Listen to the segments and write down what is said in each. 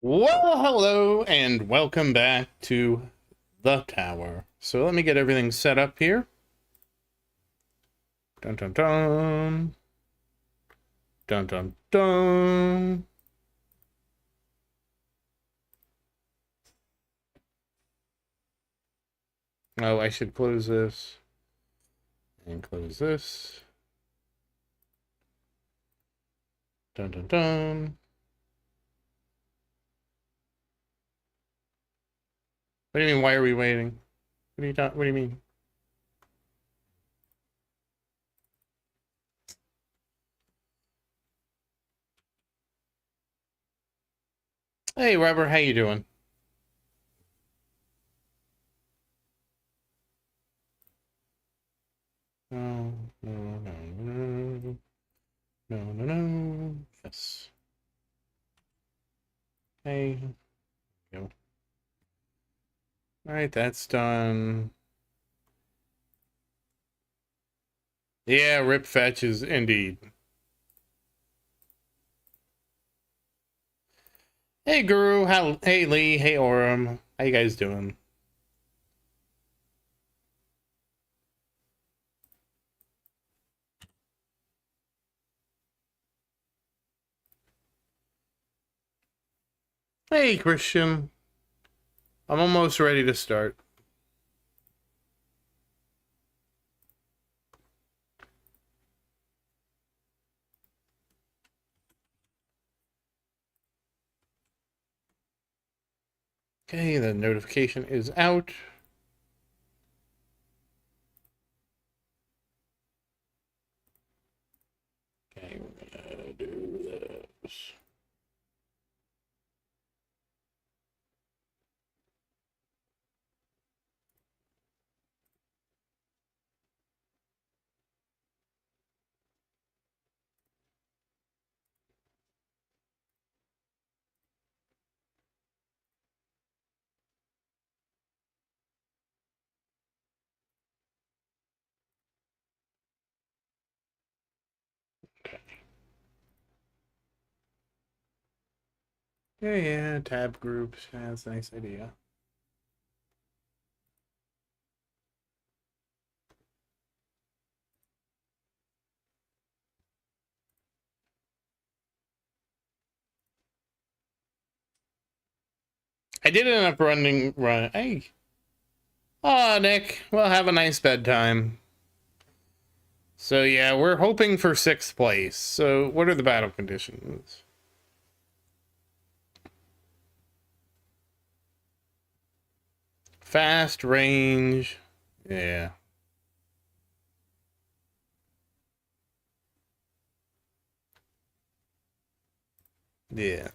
Well, hello and welcome back to the tower. So let me get everything set up here. Dun dun dun. Dun dun dun. Oh, I should close this and close this. Dun dun dun. What do you mean, why are we waiting? What do you mean? Hey, Robert, how you doing? No, no, no, no, no, no, no. Yes. Hey, go. All right, that's done. Yeah, rip fetches, indeed. Hey, Guru. Hey, Lee. Hey, Orem. How you guys doing? Hey, Christian. I'm almost ready to start. Okay, the notification is out. Okay, we're gonna do this. Yeah, tab groups. Yeah, that's a nice idea. I did end up run. Hey. Oh, Nick. Well, have a nice bedtime. So, yeah, we're hoping for 6th place. So, what are the battle conditions? Fast range. Yeah. Yeah.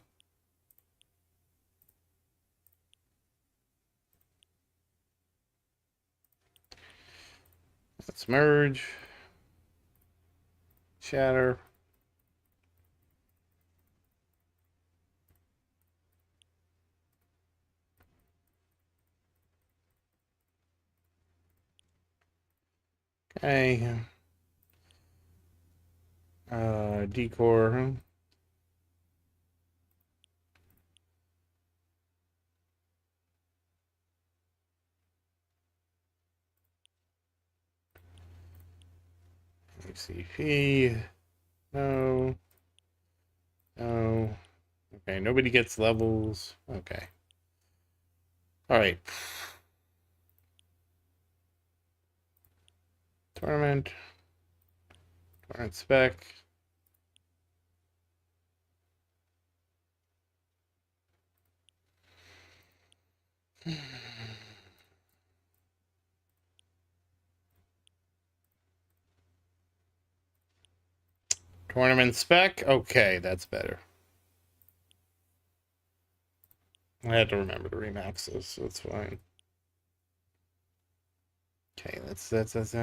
Let's merge. Shatter. Okay. Decor. ACP. No. No. Okay, nobody gets levels. Okay. All right. Tournament. Tournament spec. Tournament spec. Okay, that's better. I had to remember to remax this, so it's fine. Okay, that's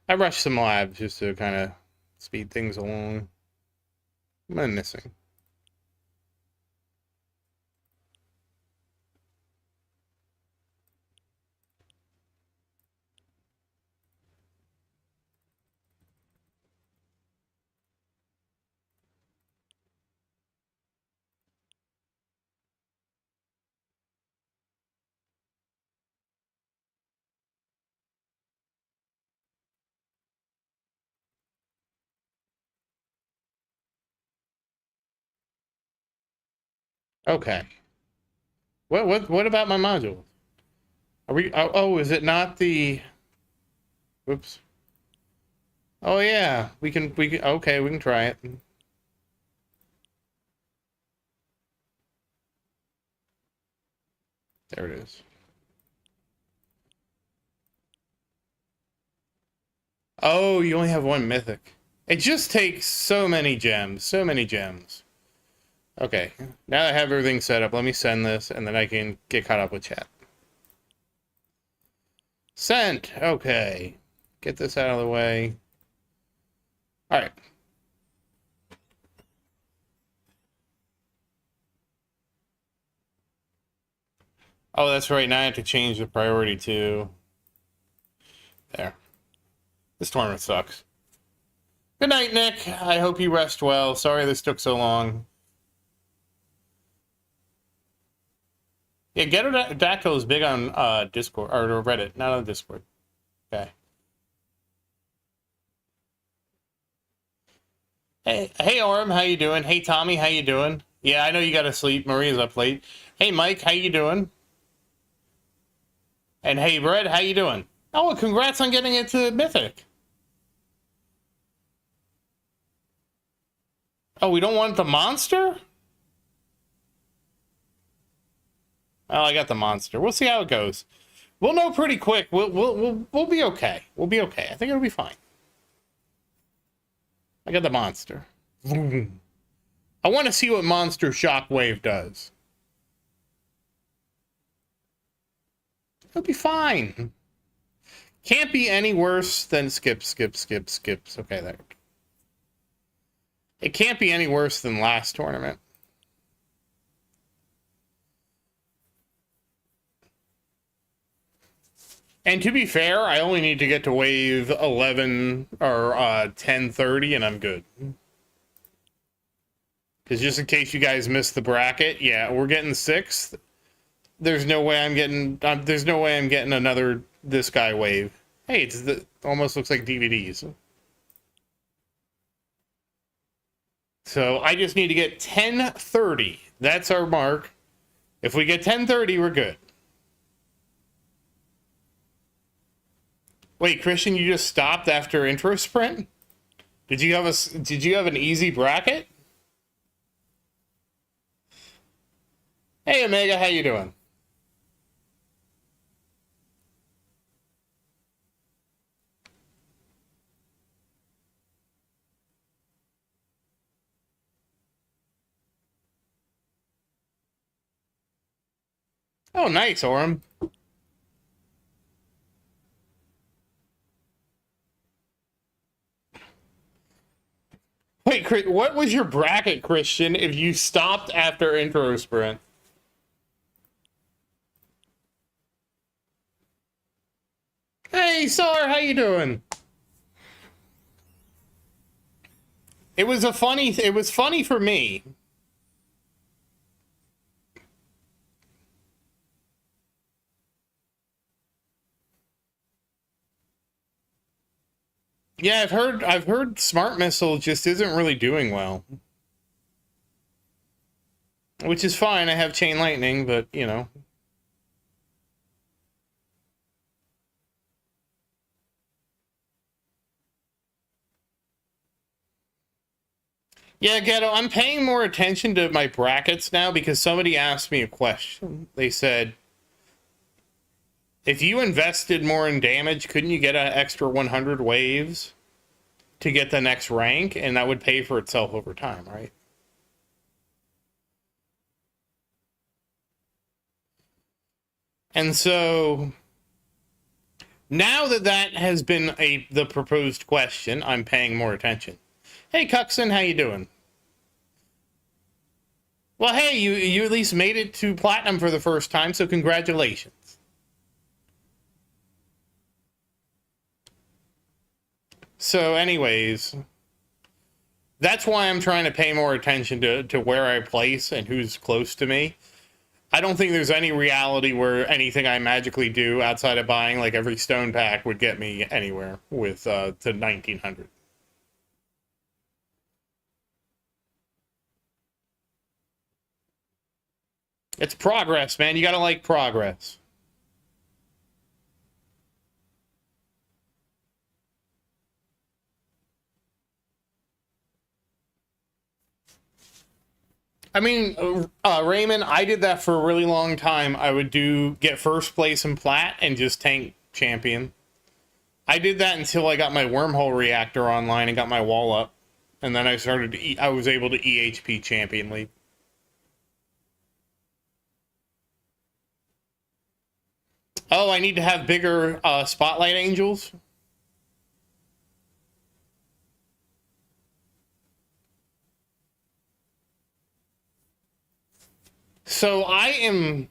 I rushed some labs just to kind of speed things along. What am I missing? Okay. What about my module? Are we? Oh, is it not the? Whoops. Oh yeah, we can. Okay, we can try it. There it is. Oh, you only have one mythic. It just takes so many gems. So many gems. Okay, now that I have everything set up, let me send this, and then I can get caught up with chat. Sent! Okay. Get this out of the way. Alright. Oh, that's right. Now I have to change the priority to... There. This tournament sucks. Good night, Nick. I hope you rest well. Sorry this took so long. Yeah, Dacko is big on Discord, or Reddit, not on Discord. Okay. Hey, Orm, how you doing? Hey, Tommy, how you doing? Yeah, I know you gotta sleep. Maria's up late. Hey, Mike, how you doing? And hey, Red, how you doing? Oh, well, congrats on getting into Mythic. Oh, we don't want the monster? Oh, I got the monster. We'll see how it goes. We'll know pretty quick. We'll be okay. We'll be okay. I think it'll be fine. I got the monster. I want to see what Monster Shockwave does. It'll be fine. Can't be any worse than skips. Okay, there. It can't be any worse than last tournament. And to be fair, I only need to get to wave 11 or 10:30 and I'm good. Because just in case you guys missed the bracket, yeah, we're getting 6th. There's no way I'm getting another this guy wave. Hey, almost looks like DVDs. So I just need to get 10:30. That's our mark. If we get 10:30, we're good. Wait, Christian, you just stopped after intro sprint? Did you have an easy bracket? Hey Omega, how you doing? Oh, nice, Orem. Wait, what was your bracket, Christian, if you stopped after intro sprint? Hey, Sar, how you doing? It was funny for me. Yeah, I've heard Smart Missile just isn't really doing well. Which is fine, I have Chain Lightning, but, you know. Yeah, Ghetto, I'm paying more attention to my brackets now because somebody asked me a question. They said, if you invested more in damage, couldn't you get an extra 100 waves to get the next rank? And that would pay for itself over time, right? And so now that has been the proposed question, I'm paying more attention. Hey, Cuxon, how you doing? Well, hey, you at least made it to Platinum for the first time, so congratulations. So anyways, that's why I'm trying to pay more attention to where I place and who's close to me. I don't think there's any reality where anything I magically do outside of buying like every stone pack would get me anywhere with to 1900. It's progress, man. You gotta like progress. I mean, Raymond, I did that for a really long time. I would get first place in plat and just tank champion. I did that until I got my wormhole reactor online and got my wall up. And then I started I was able to EHP champion league. Oh, I need to have bigger spotlight angels. So I am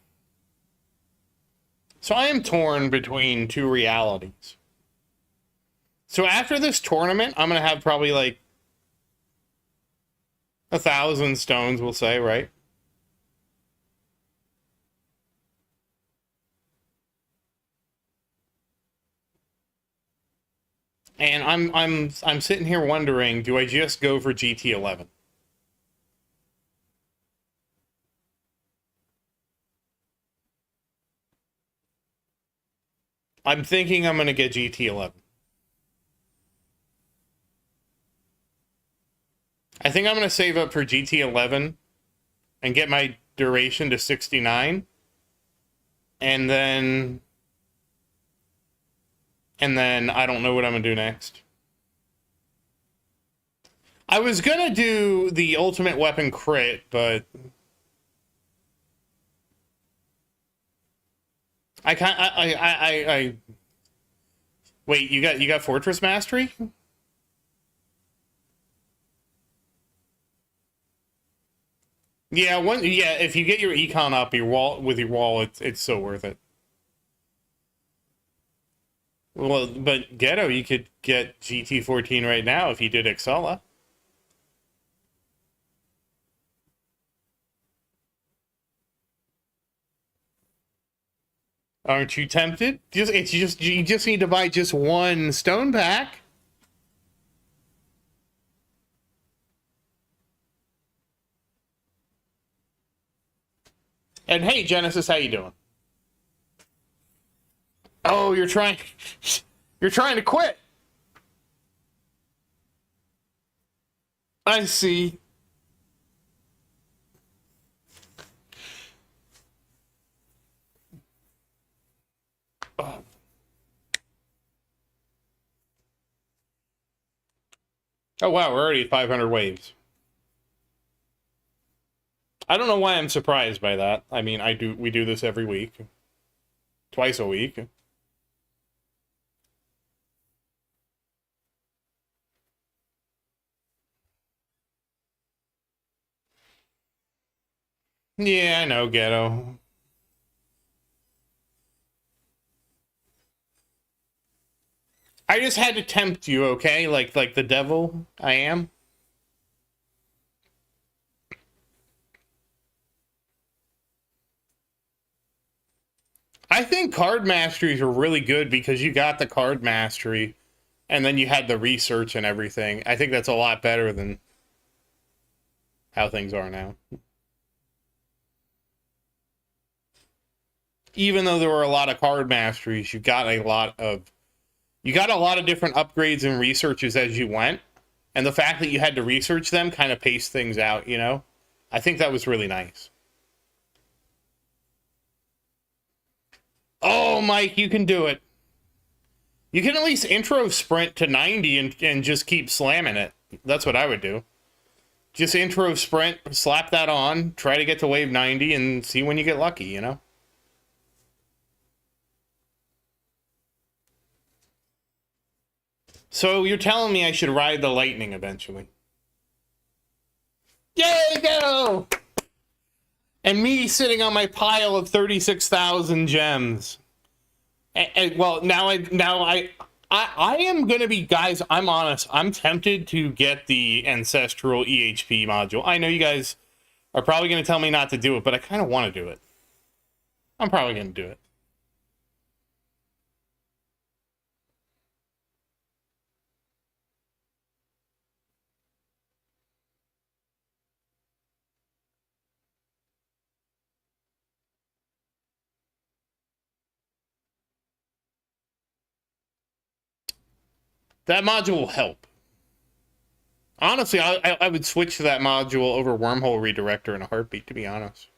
torn between two realities. So after this tournament, I'm gonna have probably like 1,000 stones, we'll say, right? And I'm sitting here wondering, do I just go for GT11? I'm thinking I'm going to get GT11. I think I'm going to save up for GT11 and get my duration to 69. And then I don't know what I'm going to do next. I was going to do the ultimate weapon crit, but I wait, you got Fortress Mastery? Yeah, if you get your econ up your wall, it's so worth it. Well, but Ghetto, you could get GT14 right now if you did Excella. Aren't you tempted? You just need to buy just one stone pack. And hey, Genesis, how you doing? Oh, you're trying to quit. I see. Oh. Oh wow, we're already at 500 waves. I don't know why I'm surprised by that. I mean, we do this every week. Twice a week. Yeah, I know, Ghetto. I just had to tempt you, okay? Like the devil I am. I think card masteries are really good because you got the card mastery and then you had the research and everything. I think that's a lot better than how things are now. Even though there were a lot of card masteries, you got a lot of different upgrades and researches as you went. And the fact that you had to research them kind of paced things out, you know? I think that was really nice. Oh, Mike, you can do it. You can at least intro sprint to 90 and just keep slamming it. That's what I would do. Just intro sprint, slap that on, try to get to wave 90 and see when you get lucky, you know? So you're telling me I should ride the lightning eventually? Yay, go! And me sitting on my pile of 36,000 gems. Well, now I am gonna be, guys. I'm honest. I'm tempted to get the ancestral EHP module. I know you guys are probably gonna tell me not to do it, but I kind of want to do it. I'm probably gonna do it. That module will help. Honestly, I would switch to that module over Wormhole Redirector in a heartbeat, to be honest.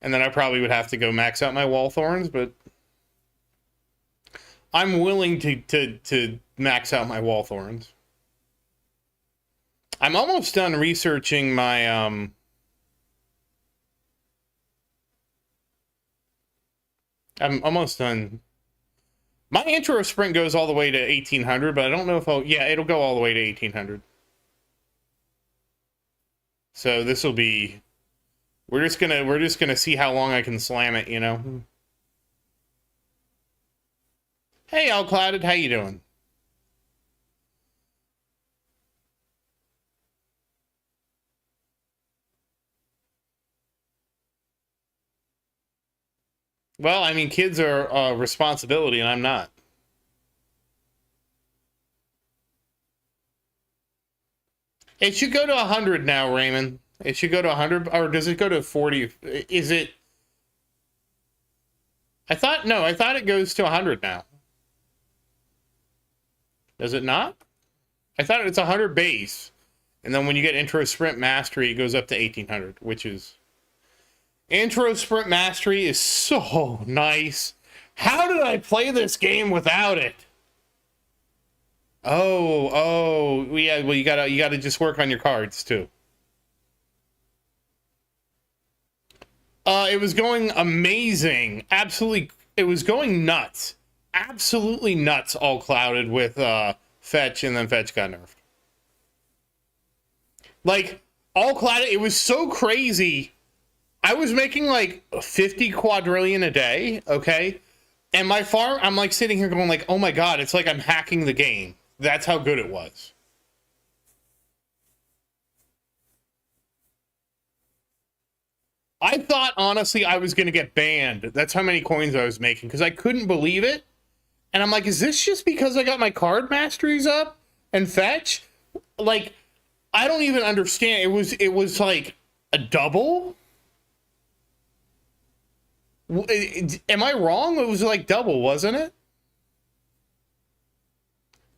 And then I probably would have to go max out my wall thorns, but I'm willing to max out my wall thorns. I'm almost done researching my I'm almost done. My intro sprint goes all the way to 1800, but I don't know if yeah, it'll go all the way to 1800. So this will be, we're just gonna see how long I can slam it, you know. Hey, All Clouded, how you doing? Well, I mean, kids are a responsibility, and I'm not. It should go to 100 now, Raymond. It should go to 100, or does it go to 40? Is it? I thought it goes to 100 now. Does it not? I thought it's 100 base, and then when you get Intro Sprint Mastery, it goes up to 1800, which is... Intro Sprint Mastery is so nice. How did I play this game without it? Oh, yeah. Well, you gotta just work on your cards too. It was going amazing. Absolutely, it was going nuts. Absolutely nuts. All Clouded with Fetch, and then Fetch got nerfed. Like All Clouded, it was so crazy. I was making like 50 quadrillion a day, okay? And my farm, I'm like sitting here going like, oh my god, it's like I'm hacking the game. That's how good it was. I thought, honestly, I was going to get banned. That's how many coins I was making, because I couldn't believe it. And I'm like, is this just because I got my card masteries up and Fetch? Like, I don't even understand. It was like a double? Am I wrong? It was like double, wasn't it?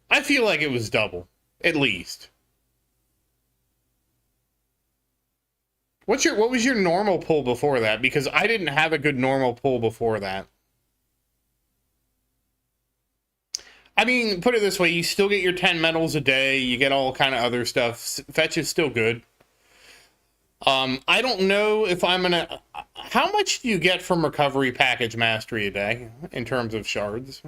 I feel like it was double, at least. What was your normal pull before that? Because I didn't have a good normal pull before that. I mean, put it this way, you still get your 10 medals a day, you get all kind of other stuff. Fetch is still good. I don't know if I'm gonna... How much do you get from Recovery Package Mastery a day, in terms of shards?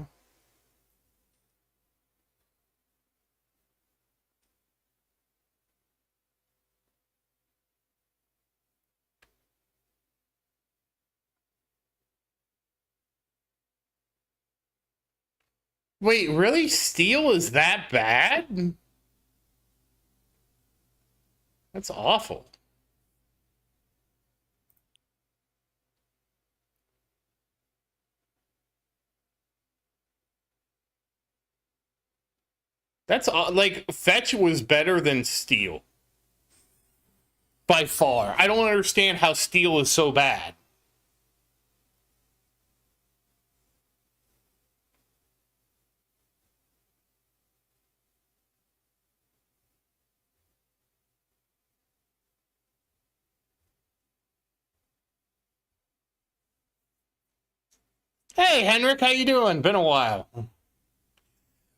Wait, really? Steel is that bad? That's awful. That's like, Fetch was better than Steel. By far. I don't understand how Steel is so bad. Hey, Henrik, how you doing? Been a while.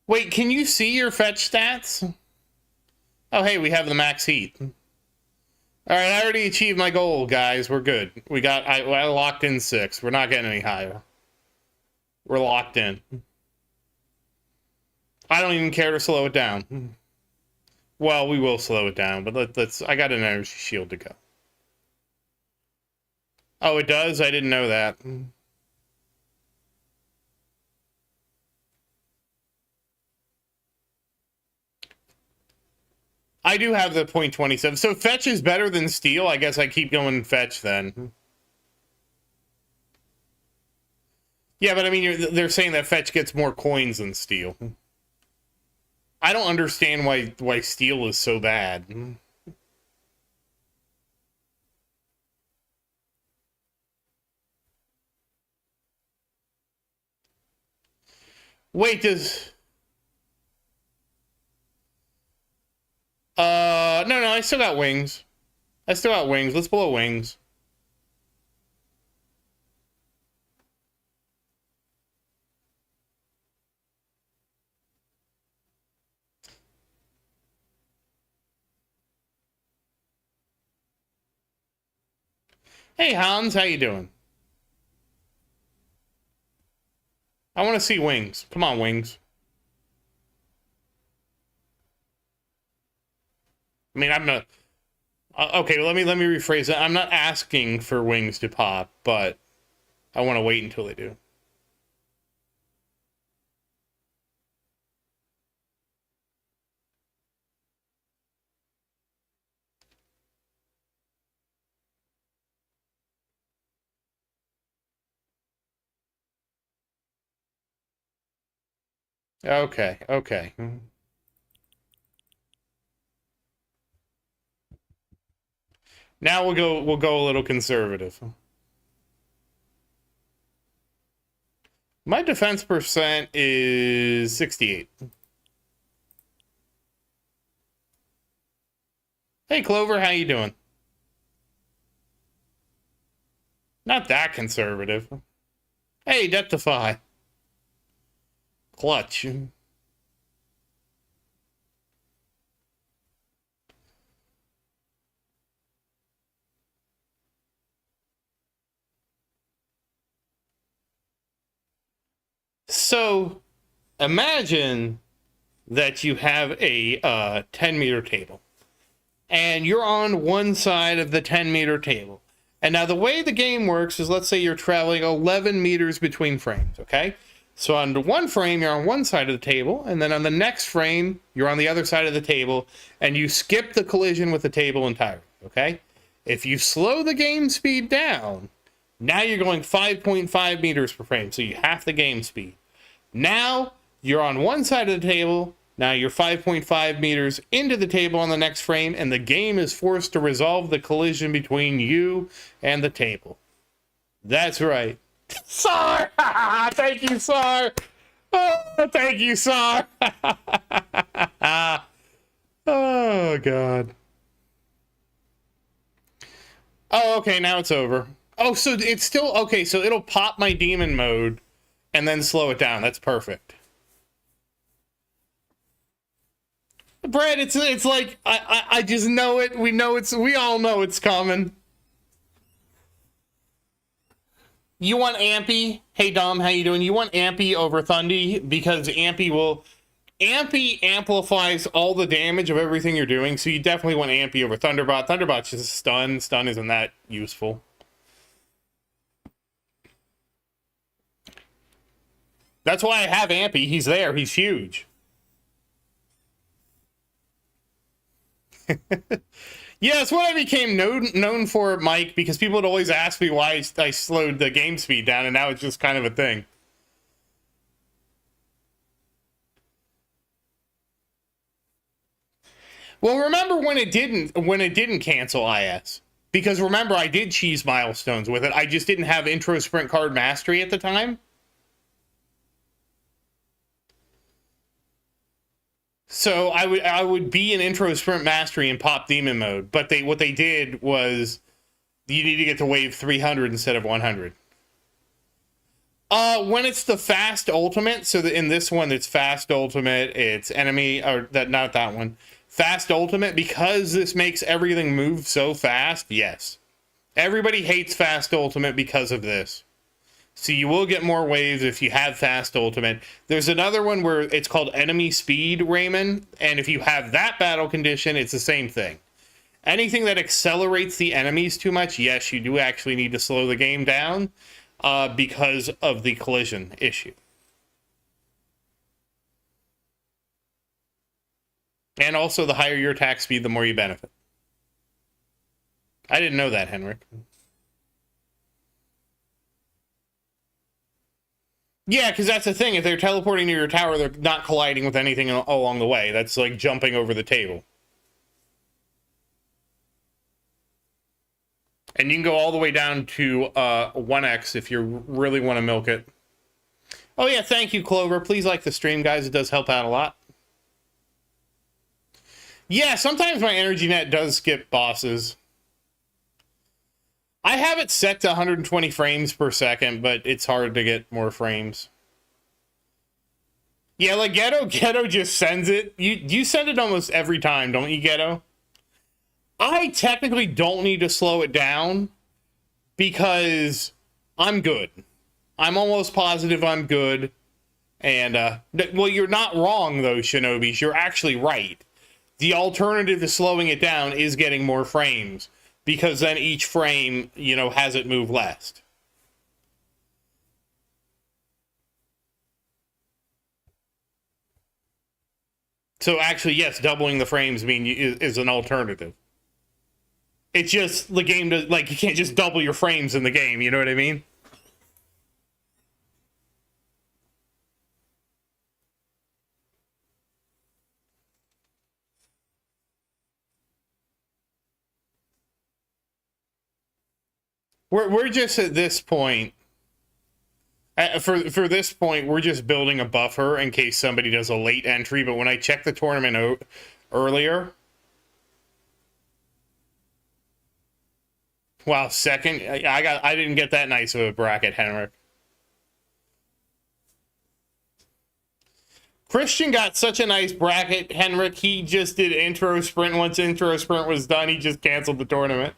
Wait, can you see your Fetch stats? Oh, hey, we have the max heat. All right, I already achieved my goal, guys. We're good. I locked in 6. We're not getting any higher. We're locked in. I don't even care to slow it down. Well, we will slow it down, but let's... I got an energy shield to go. Oh, it does? I didn't know that. I do have the .27. So Fetch is better than Steel. I guess I keep going Fetch then. Yeah, but I mean, they're saying that Fetch gets more coins than Steel. I don't understand why Steel is so bad. Wait, No, I still got wings. Let's blow wings. Hey, Hans, how you doing? I want to see wings. Come on, wings. I mean, I'm not... okay, let me rephrase it. I'm not asking for wings to pop, but I want to wait until they do. Okay, okay. Now we'll go a little conservative. My defense percent is 68. Hey Clover, how you doing? Not that conservative. Hey, Deathify. Clutch. So, imagine that you have a 10-meter table. And you're on one side of the 10-meter table. And now the way the game works is, let's say you're traveling 11 meters between frames, okay? So on one frame, you're on one side of the table, and then on the next frame, you're on the other side of the table, and you skip the collision with the table entirely, okay? If you slow the game speed down, now you're going 5.5 meters per frame, so you half the game speed. Now, you're on one side of the table, now you're 5.5 meters into the table on the next frame, and the game is forced to resolve the collision between you and the table. That's right. Sar! Thank you, Sar! Oh, thank you, Sar! Oh, God. Oh, okay, now it's over. Oh, so it's still... Okay, so it'll pop my demon mode and then slow it down. That's perfect. Brad, it's like I just know it. We all know it's coming. You want Ampy? Hey Dom, how you doing? You want Ampy over Thundy because Ampy amplifies all the damage of everything you're doing. So you definitely want Ampy over Thunderbot. Thunderbot's just stun. Stun isn't that useful. That's why I have Ampy. He's there. He's huge. Yeah, it's what I became known for, Mike, because people would always ask me why I slowed the game speed down, and now it's just kind of a thing. Well, remember when it didn't cancel IS? Because remember, I did cheese milestones with it. I just didn't have intro sprint card mastery at the time. So I would be in intro sprint mastery and pop demon mode, but what they did was you need to get to wave 300 instead of 100. When it's the fast ultimate, so in this one it's fast ultimate, it's enemy, or that not that one. Fast ultimate, because this makes everything move so fast, yes. Everybody hates fast ultimate because of this. So you will get more waves if you have fast ultimate. There's another one where it's called enemy speed, Raymond, and if you have that battle condition, it's the same thing. Anything that accelerates the enemies too much, yes, you do actually need to slow the game down because of the collision issue. And also, the higher your attack speed, the more you benefit. I didn't know that, Henrik. Yeah, because that's the thing. If they're teleporting to your tower, they're not colliding with anything along the way. That's like jumping over the table. And you can go all the way down to 1x if you really want to milk it. Oh yeah, thank you, Clover. Please like the stream, guys. It does help out a lot. Yeah, sometimes my energy net does skip bosses. I have it set to 120 frames per second, but it's hard to get more frames. Yeah, like Ghetto just sends it. You send it almost every time, don't you, Ghetto? I technically don't need to slow it down because I'm good. I'm almost positive I'm good. And, well, you're not wrong, though, Shinobis. You're actually right. The alternative to slowing it down is getting more frames, because then each frame, you know, has it move less. So actually, yes, doubling the frames is an alternative. It's just the game does, like, you can't just double your frames in the game, you know what I mean? We're just at this point. For this point, we're just building a buffer in case somebody does a late entry. But when I checked the tournament earlier, wow, second, I didn't get that nice of a bracket, Henrik. Christian got such a nice bracket, Henrik. He just did intro sprint. Once intro sprint was done, he just canceled the tournament.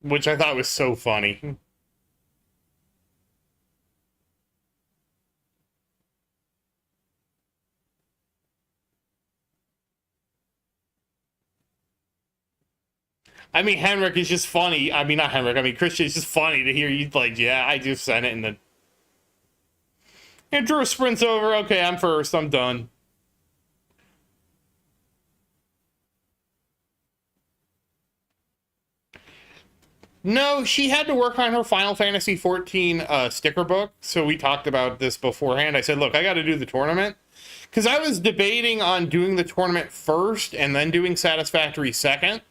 Which I thought was so funny. I mean, Henrik is just funny. I mean, not Henrik. I mean, Christian is just funny to hear you like, yeah, I just sent it, and then intro sprint's over. Okay, I'm first. I'm done. No, she had to work on her Final Fantasy 14 sticker book. So we talked about this beforehand. I said, look, I got to do the tournament. Because I was debating on doing the tournament first and then doing Satisfactory second.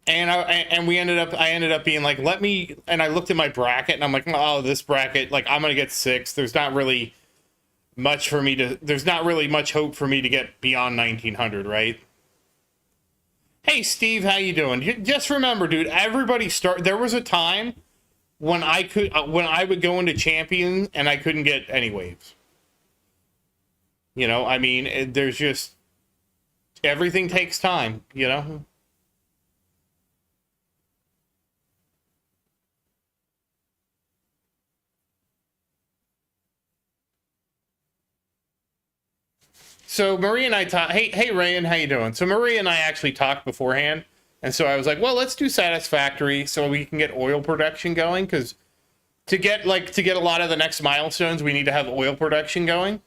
And I ended up being like, let me, and I looked at my bracket and I'm like, oh, this bracket, like, I'm going to get 6. There's not really much for me to, there's not really much hope for me to get beyond 1900, right? Hey, Steve, how you doing? Just remember, dude, everybody there was a time when when I would go into champion and I couldn't get any waves. You know, I mean, there's just, everything takes time, you know? So Marie and I talked. Hey, Rayan, how you doing? So Marie and I actually talked beforehand, and so I was like, well, let's do Satisfactory so we can get oil production going, because to get a lot of the next milestones, we need to have oil production going.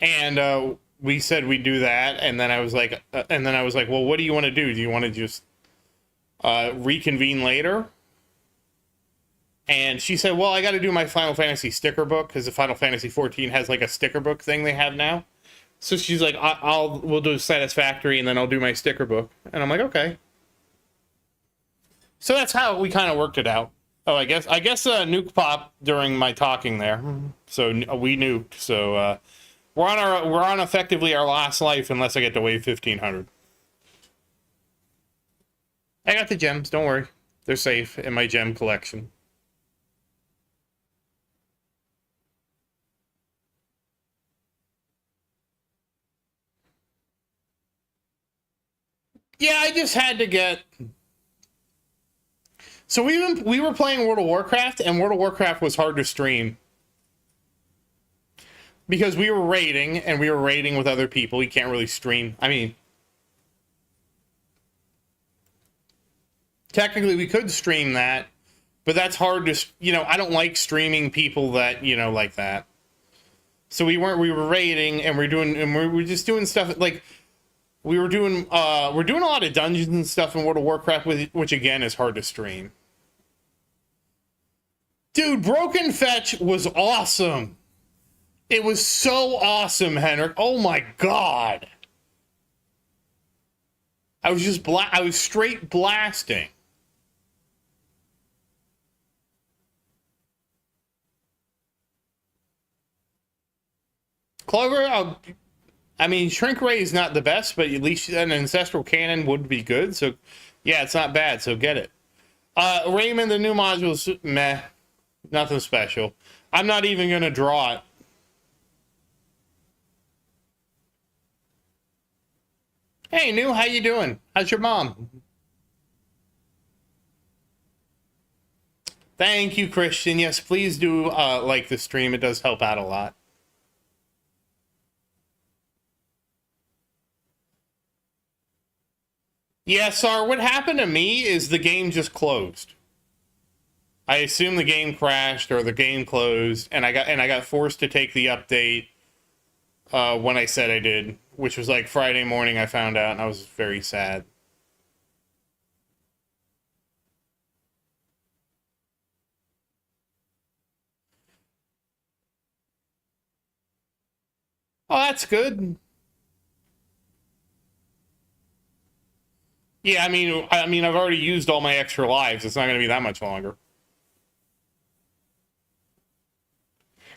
And we said we'd do that, and then I was like, well, what do you want to do? Do you want to just reconvene later? And she said, well, I got to do my Final Fantasy sticker book, because the Final Fantasy 14 has like a sticker book thing they have now. So she's like, we'll do Satisfactory and then I'll do my sticker book. And I'm like, okay. So that's how we kind of worked it out. Oh, I guess nuke popped during my talking there. So we nuked. So we're on effectively our last life unless I get to wave 1500. I got the gems, don't worry. They're safe in my gem collection. Yeah, I just had to get. So we were playing World of Warcraft, and World of Warcraft was hard to stream because we were raiding, and we were raiding with other people. You can't really stream. I mean, technically we could stream that, but that's hard to. You know, I don't like streaming people that, you know, like that. So we were raiding, and we're just doing stuff like. We're doing a lot of dungeons and stuff in World of Warcraft, which again is hard to stream. Dude, Broken Fetch was awesome. It was so awesome, Henrik. Oh my god. I was just I was straight blasting. Clover, I mean, Shrink Ray is not the best, but at least an Ancestral Cannon would be good. So, yeah, it's not bad. So get it. Raymond, the new module's meh. Nothing special. I'm not even going to draw it. Hey, New, how you doing? How's your mom? Thank you, Christian. Yes, please do like the stream. It does help out a lot. Yeah, Sar, what happened to me is the game just closed. I assume the game crashed or the game closed, and I got forced to take the update when I said I did, which was like Friday morning. I found out, and I was very sad. Oh, that's good. Yeah, I mean, I've already used all my extra lives. It's not going to be that much longer.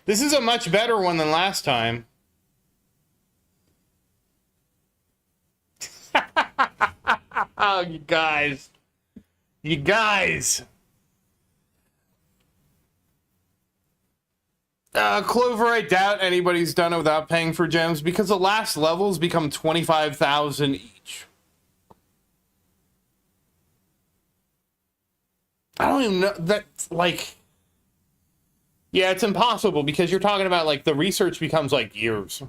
This is a much better one than last time. Oh, you guys. You guys. Clover, I doubt anybody's done it without paying for gems because the last levels become 25,000 each. I don't even know. That's like... Yeah, it's impossible because you're talking about, like, the research becomes, like, years.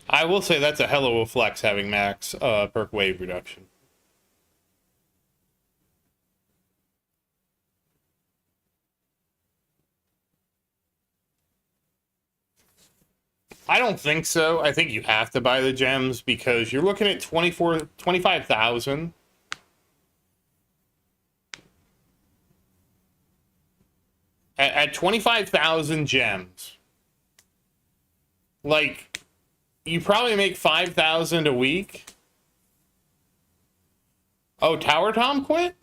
I will say that's a hell of a flex having max perk wave reduction. I don't think so. I think you have to buy the gems because you're looking at 25,000. At 25,000 gems, like, you probably make 5,000 a week. Oh, Tower Tom quit?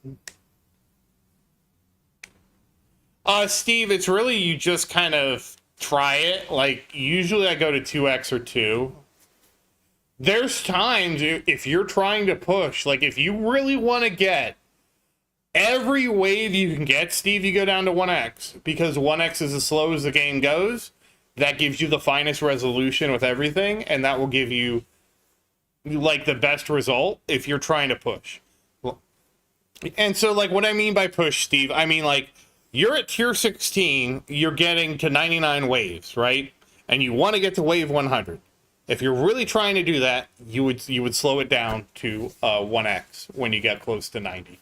Steve, it's really you just kind of try it. Like, usually I go to 2x or 2. There's times if you're trying to push, like if you really want to get every wave you can get, Steve, you go down to 1x because 1x is as slow as the game goes. That gives you the finest resolution with everything, and that will give you like the best result if you're trying to push. And so, like, what I mean by push, Steve, I mean, like, you're at tier 16, you're getting to 99 waves, right? And you want to get to wave 100. If you're really trying to do that, you would slow it down to 1x when you get close to 90.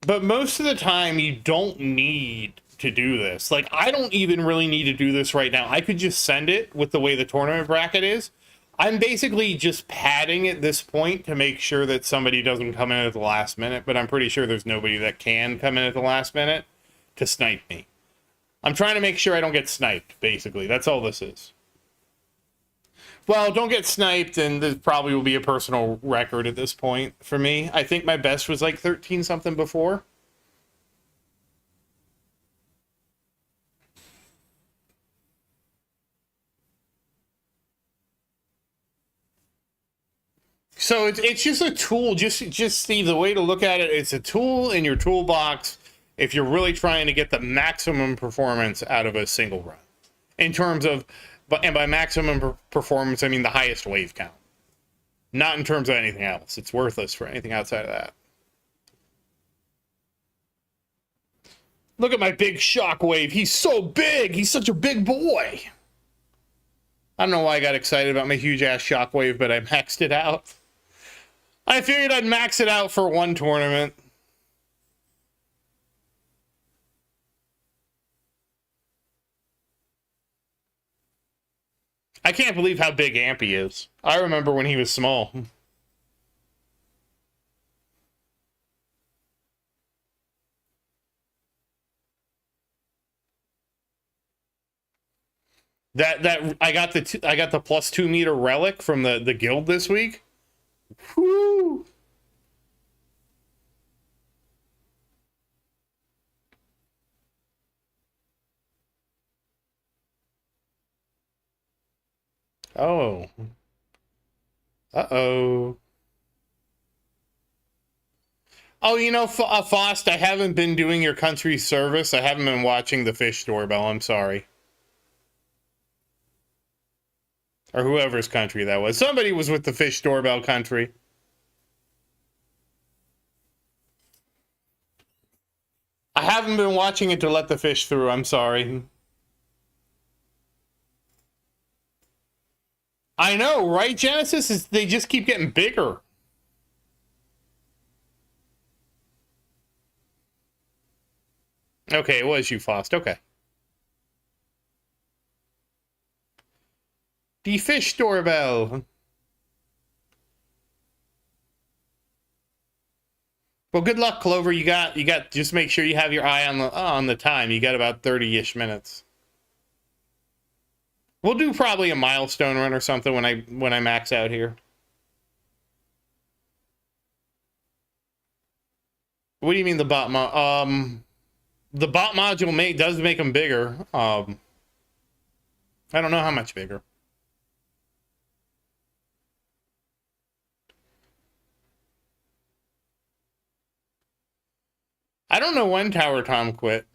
But most of the time, you don't need to do this. Like, I don't even really need to do this right now. I could just send it with the way the tournament bracket is. I'm basically just padding at this point to make sure that somebody doesn't come in at the last minute, but I'm pretty sure there's nobody that can come in at the last minute to snipe me. I'm trying to make sure I don't get sniped, basically. That's all this is. Well, don't get sniped, and this probably will be a personal record at this point for me. I think my best was like 13 something before. So it's just a tool. Just Steve, the way to look at it, it's a tool in your toolbox if you're really trying to get the maximum performance out of a single run. In terms of, and by maximum performance, I mean the highest wave count. Not in terms of anything else. It's worthless for anything outside of that. Look at my big shockwave. He's so big. He's such a big boy. I don't know why I got excited about my huge ass shockwave, but I maxed it out. I figured I'd max it out for one tournament. I can't believe how big Ampy is. I remember when he was small. That I got the plus 2 meter relic from the guild this week. Whoo! Oh. Uh-oh. Oh, you know, Faust, I haven't been doing your country service. I haven't been watching the fish doorbell. I'm sorry. Or whoever's country that was. Somebody was with the fish doorbell country. I haven't been watching it to let the fish through. I'm sorry. I know, right, Genesis? They just keep getting bigger. Okay, it was you, Faust. Okay. The fish doorbell. Well, good luck, Clover. You got. Just make sure you have your eye on the time. You got about 30-ish minutes. We'll do probably a milestone run or something when I max out here. What do you mean the bot the bot module does make them bigger. I don't know how much bigger. I don't know when Tower Tom quit.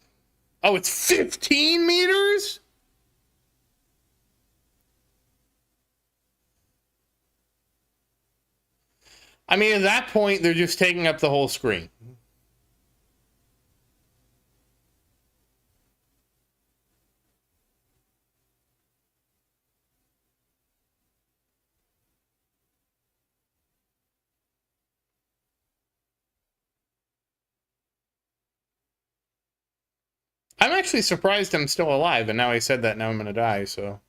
Oh, it's 15 meters? I mean, at that point, they're just taking up the whole screen. I'm actually surprised I'm still alive, and now I said that, now I'm gonna die, so...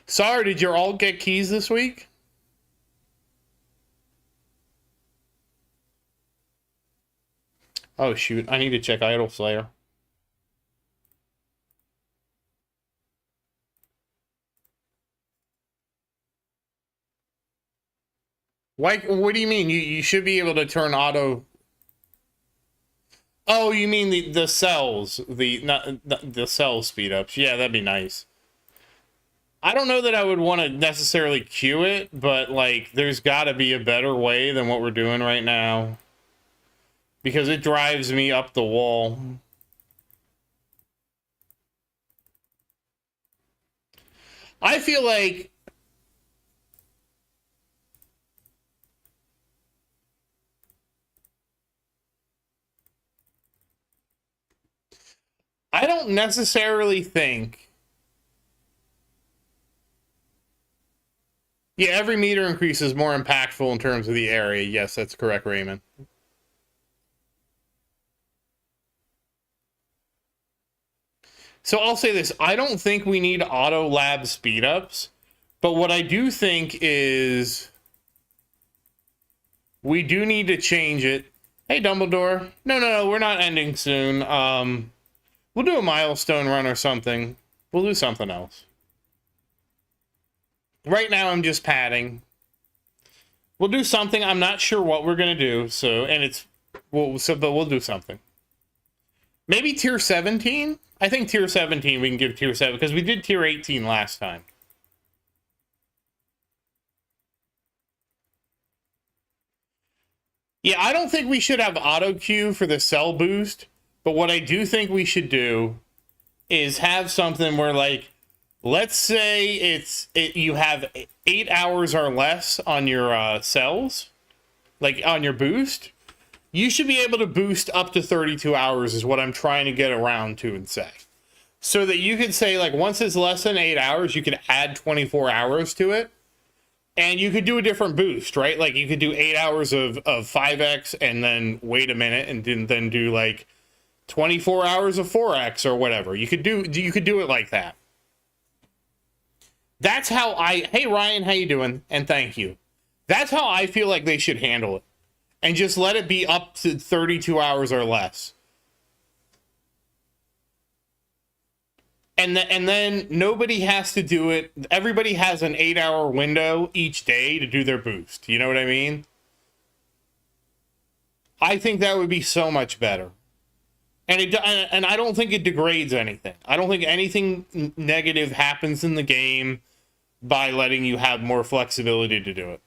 Sorry, did you all get keys this week? Oh, shoot. I need to check Idol Slayer. Why, what do you mean? You should be able to turn auto... Oh, you mean the cells. The cell speed ups. Yeah, that'd be nice. I don't know that I would want to necessarily queue it, but, like, there's got to be a better way than what we're doing right now. Because it drives me up the wall. I feel like... I don't necessarily think... Yeah, every meter increase is more impactful in terms of the area. Yes, that's correct, Raymond. So I'll say this. I don't think we need auto lab speedups, but what I do think is we do need to change it. Hey, Dumbledore. No, we're not ending soon. We'll do a milestone run or something. We'll do something else. Right now, I'm just padding. We'll do something. I'm not sure what we're gonna do. But we'll do something. Maybe tier 17. I think tier 17 we can give tier 7 because we did tier 18 last time. Yeah, I don't think we should have auto queue for the cell boost, but what I do think we should do is have something where, like, let's say you have 8 hours or less on your cells, like on your boost. You should be able to boost up to 32 hours is what I'm trying to get around to and say. So that you could say, like, once it's less than 8 hours, you could add 24 hours to it. And you could do a different boost, right? Like you could do 8 hours of 5x and then wait a minute and then do like 24 hours of 4x or whatever. You could do it like that. That's how hey Ryan, how you doing? And thank you. That's how I feel like they should handle it. And just let it be up to 32 hours or less. And then nobody has to do it. Everybody has an 8-hour window each day to do their boost. You know what I mean? I think that would be so much better. And I don't think it degrades anything. I don't think anything negative happens in the game by letting you have more flexibility to do it.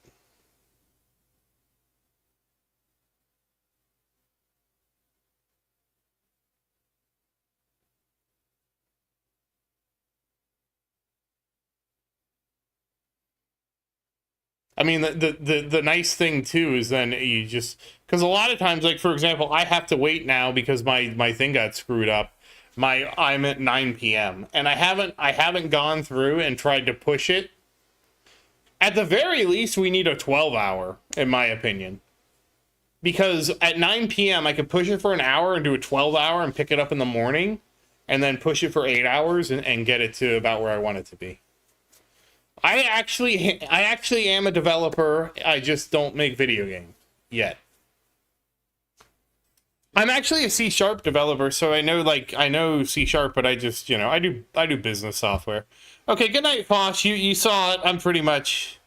I mean, the nice thing too is then you just, because a lot of times, like for example, I have to wait now because my thing got screwed up. I'm at 9 p.m. and I haven't gone through and tried to push it. At the very least, we need a 12-hour, in my opinion, because at 9 p.m. I could push it for an hour and do a 12-hour and pick it up in the morning, and then push it for 8 hours and get it to about where I want it to be. I actually am a developer. I just don't make video games yet. I'm actually a C# developer, so I know C#, but I just, I do business software. Okay, good night, Fosh. You saw it. I'm pretty much.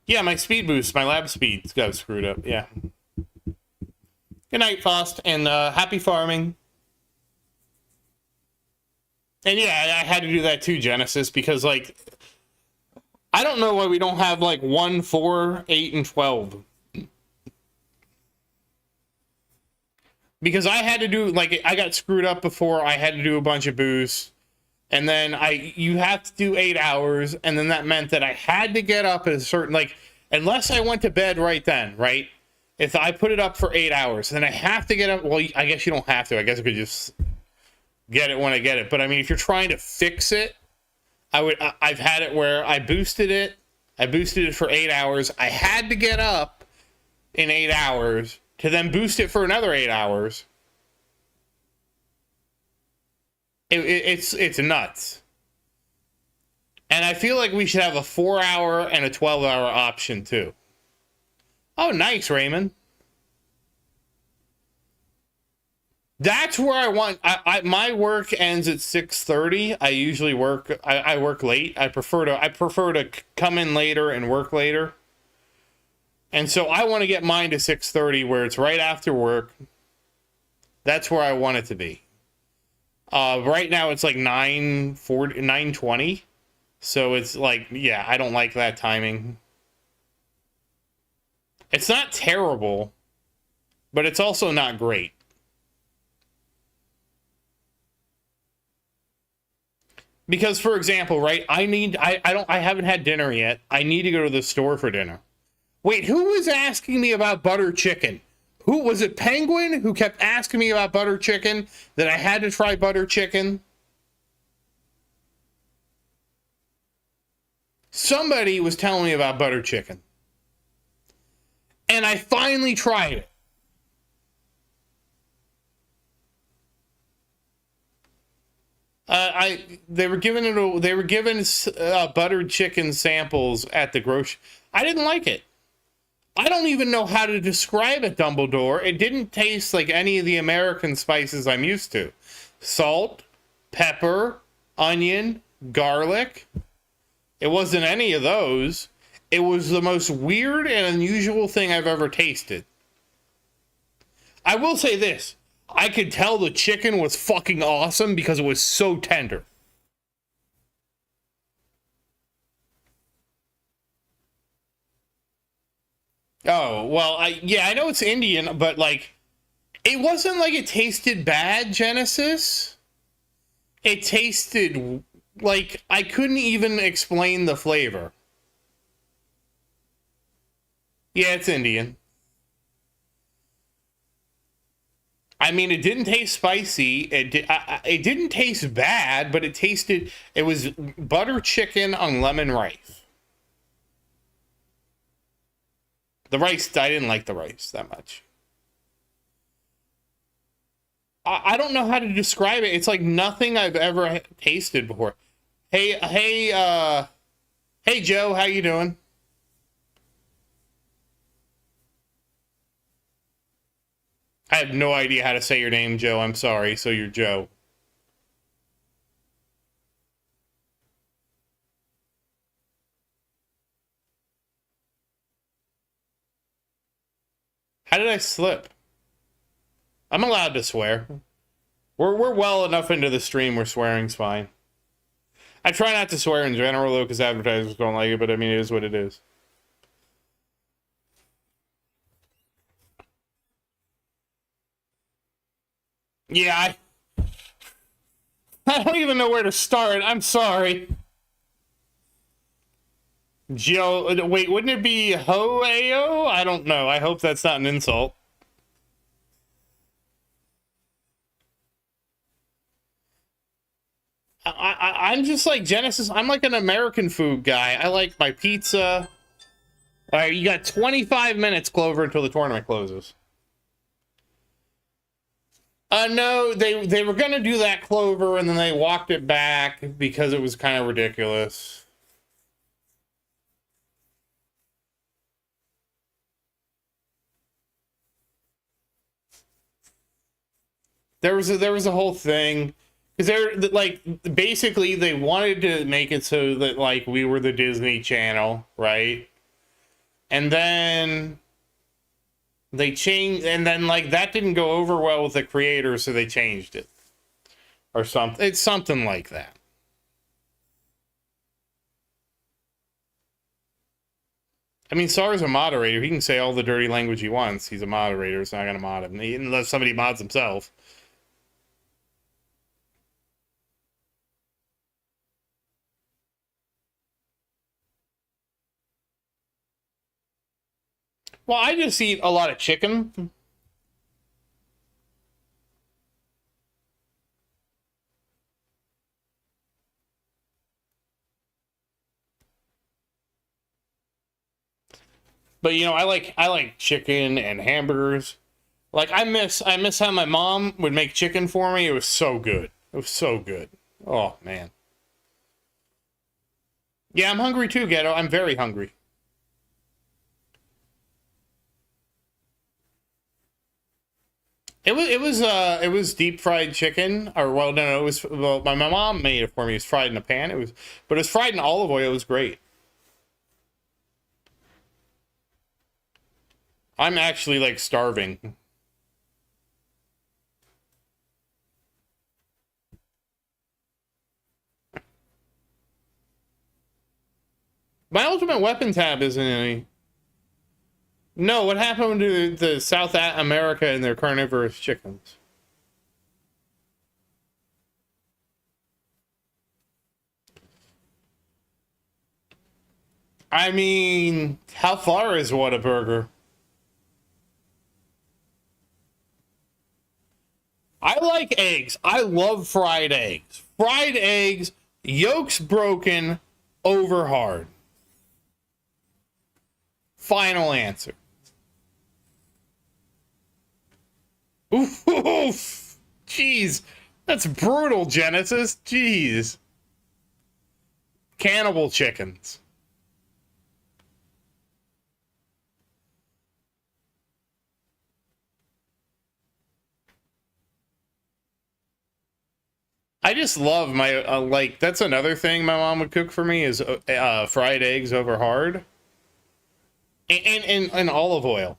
Yeah, my speed boost, my lab speed got screwed up. Yeah. Good night, Fost, and happy farming. And yeah, I had to do that too, Genesis, because like, I don't know why we don't have like 1, 4, 8, and 12. Because I had to do, like, I got screwed up before. I had to do a bunch of boosts. And then you have to do 8 hours. And then that meant that I had to get up at a certain, like, unless I went to bed right then, right? If I put it up for 8 hours, then I have to get up. Well, I guess you don't have to. I guess I could just get it when I get it. But I mean, if you're trying to fix it, I've had it where I boosted it for 8 hours. I had to get up in 8 hours to then boost it for another 8 hours. It's nuts. And I feel like we should have a 4-hour and a 12-hour option too. Oh, nice, Raymond. That's where I want. My work ends at 6:30. I usually work. I work late. I prefer to come in later and work later. And so I want to get mine to 6:30, where it's right after work. That's where I want it to be. Right now it's like 9:40, 9:20. So it's like, yeah, I don't like that timing. It's not terrible, but it's also not great. Because, for example, right, I haven't had dinner yet. I need to go to the store for dinner. Wait, who was asking me about butter chicken? Who was it? Penguin who kept asking me about butter chicken, that I had to try butter chicken? Somebody was telling me about butter chicken. And I finally tried it. They were given buttered chicken samples at the grocery. I didn't like it. I don't even know how to describe it, Dumbledore. It didn't taste like any of the American spices I'm used to. Salt, pepper, onion, garlic. It wasn't any of those. It was the most weird and unusual thing I've ever tasted. I will say this. I could tell the chicken was fucking awesome because it was so tender. Oh, well, I know it's Indian, but like, it wasn't like it tasted bad, Genesis. It tasted like I couldn't even explain the flavor. Yeah, it's Indian. I mean, it didn't taste spicy. It didn't taste bad, but it was butter chicken on lemon rice. The rice, I didn't like the rice that much. I don't know how to describe it. It's like nothing I've ever tasted before. Hey, Joe, how you doing? I have no idea how to say your name, Joe. I'm sorry. So you're Joe. How did I slip? I'm allowed to swear. We're well enough into the stream where swearing's fine. I try not to swear in general though, because advertisers don't like it. But I mean, it is what it is. Yeah, I don't even know where to start. I'm sorry. Joe, wait, wouldn't it be Ho-A-O? I don't know. I hope that's not an insult. I'm just like Genesis. I'm like an American food guy. I like my pizza. All right, you got 25 minutes, Clover, until the tournament closes. No, they were gonna do that, Clover, and then they walked it back because it was kind of ridiculous. There was a whole thing because they're like basically they wanted to make it so that like we were the Disney Channel, right? And then they changed, and then like that didn't go over well with the creators, so they changed it or something. It's something like that. I mean, Sar's a moderator. He can say all the dirty language he wants. He's a moderator. It's not gonna mod him unless somebody mods himself. Well, I just eat a lot of chicken. But you know, I like chicken and hamburgers. Like I miss how my mom would make chicken for me. It was so good. It was so good. Oh man. Yeah, I'm hungry too, Ghetto. I'm very hungry. It was deep fried chicken, or well no, it was well my mom made it for me. It was fried in a pan. But it was fried in olive oil. It was great. I'm actually like starving. My ultimate weapon tab isn't any. No, what happened to the South America and their carnivorous chickens? I mean, how far is Whataburger? I like eggs. I love fried eggs. Fried eggs, yolks broken, over hard. Final answer. Oof. Jeez. That's brutal, Genesis. Jeez. Cannibal chickens. I just love my like. That's another thing my mom would cook for me is fried eggs over hard, and olive oil.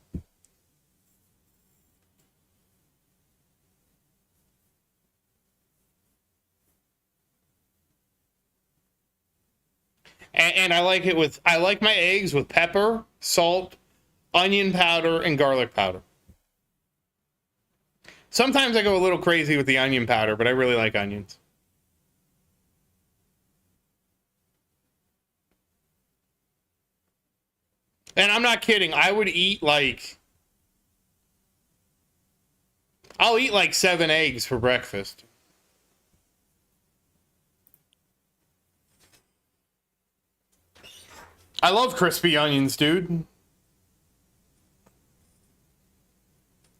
And I like my eggs with pepper, salt, onion powder, and garlic powder. Sometimes I go a little crazy with the onion powder, but I really like onions. And I'm not kidding. I would eat like I'll eat like 7 eggs for breakfast. I love crispy onions, dude.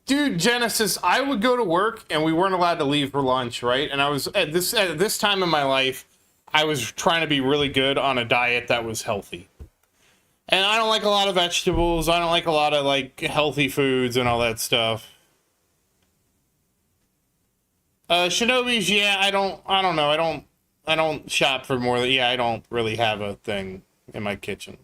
Dude, Genesis, I would go to work and we weren't allowed to leave for lunch, right? And I was at this time in my life, I was trying to be really good on a diet that was healthy. And I don't like a lot of vegetables. I don't like a lot of like healthy foods and all that stuff. Shinobi's, yeah, I don't know. I don't shop for more than, yeah, I don't really have a thing in my kitchen.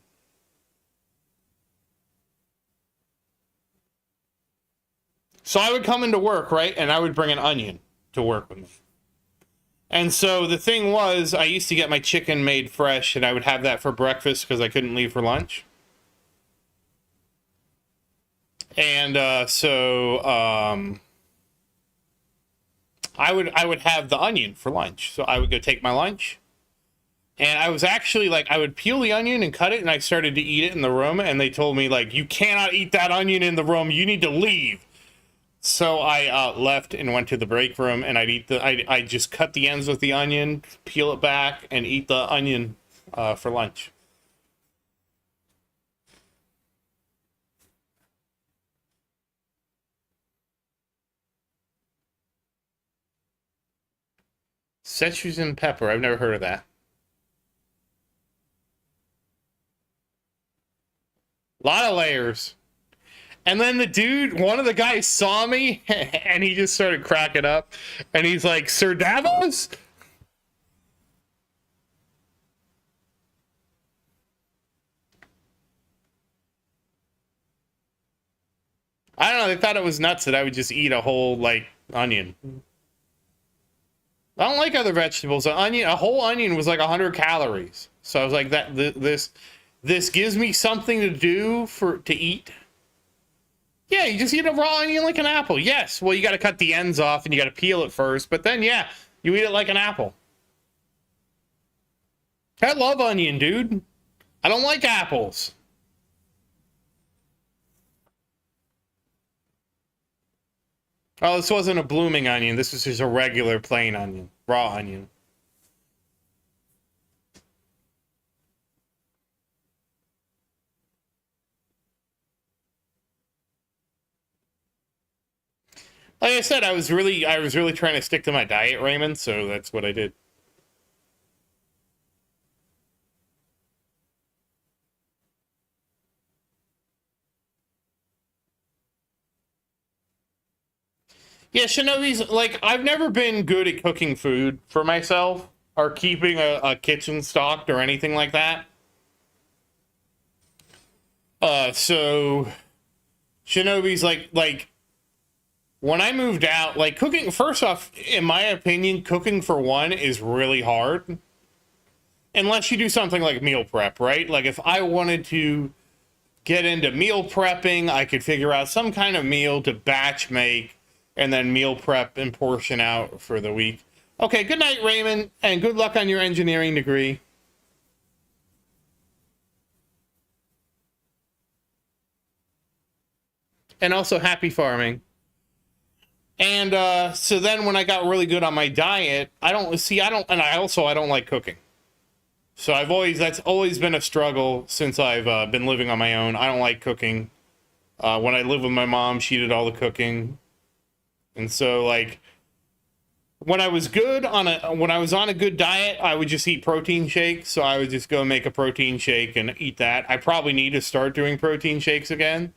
So I would come into work, right? And I would bring an onion to work with me. And so the thing was, I used to get my chicken made fresh and I would have that for breakfast because I couldn't leave for lunch. And I would have the onion for lunch. So I would go take my lunch. And I was actually like, I would peel the onion and cut it, and I started to eat it in the room. And they told me, like, you cannot eat that onion in the room. You need to leave. So I left and went to the break room, and I just cut the ends with the onion, peel it back, and eat the onion for lunch. Szechuan pepper. I've never heard of that. A lot of layers. And then the dude, one of the guys saw me, and he just started cracking up. And he's like, Sir Davos? I don't know, they thought it was nuts that I would just eat a whole, like, onion. I don't like other vegetables. A whole onion was like 100 calories. So I was like, this gives me something to do to eat. Yeah, you just eat a raw onion like an apple. Yes. Well, you got to cut the ends off and you got to peel it first. But then, yeah, you eat it like an apple. I love onion, dude. I don't like apples. Oh, this wasn't a blooming onion. This was just a regular plain onion. Raw onion. Like I said, I was really trying to stick to my diet, Raymond, so that's what I did. Yeah, Shinobi's, like, I've never been good at cooking food for myself or keeping a kitchen stocked or anything like that. So Shinobi's like when I moved out, like cooking, first off, in my opinion, cooking for one is really hard. Unless you do something like meal prep, right? Like if I wanted to get into meal prepping, I could figure out some kind of meal to batch make and then meal prep and portion out for the week. Okay, good night, Raymond, and good luck on your engineering degree. And also happy farming. And so then when I got really good on my diet, I don't like cooking. So that's always been a struggle since I've been living on my own. I don't like cooking. When I lived with my mom, she did all the cooking. And so like when I was on a good diet, I would just eat protein shakes. So I would just go make a protein shake and eat that. I probably need to start doing protein shakes again.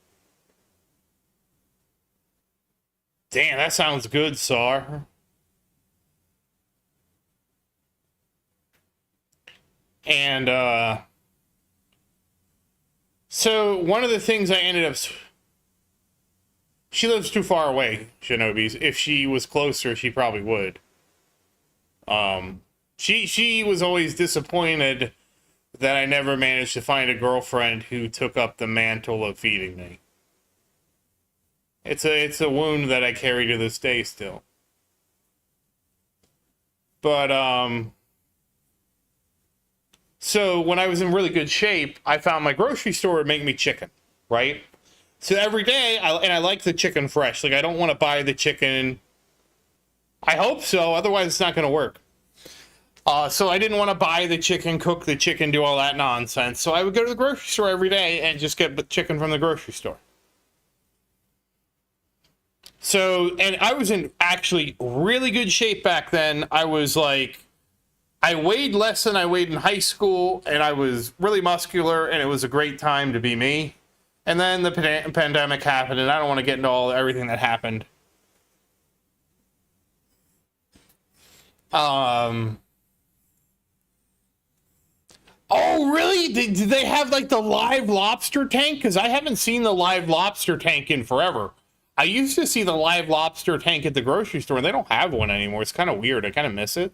Damn, that sounds good, Sar. And so one of the things I ended up, she lives too far away, Shinobi's. If she was closer, she probably would. She was always disappointed that I never managed to find a girlfriend who took up the mantle of feeding me. It's a wound that I carry to this day still. But so when I was in really good shape, I found my grocery store would make me chicken, right? So every day, I like the chicken fresh. Like, I don't want to buy the chicken. I hope so. Otherwise, it's not going to work. So I didn't want to buy the chicken, cook the chicken, do all that nonsense. So I would go to the grocery store every day and just get the chicken from the grocery store. So, and I was in actually really good shape back then. I was like, I weighed less than I weighed in high school, and I was really muscular, and it was a great time to be me. And then the pandemic happened, and I don't want to get into everything that happened. Oh, really? Did they have like the live lobster tank? Because I haven't seen the live lobster tank in forever. I used to see the live lobster tank at the grocery store, and they don't have one anymore. It's kind of weird. I kind of miss it.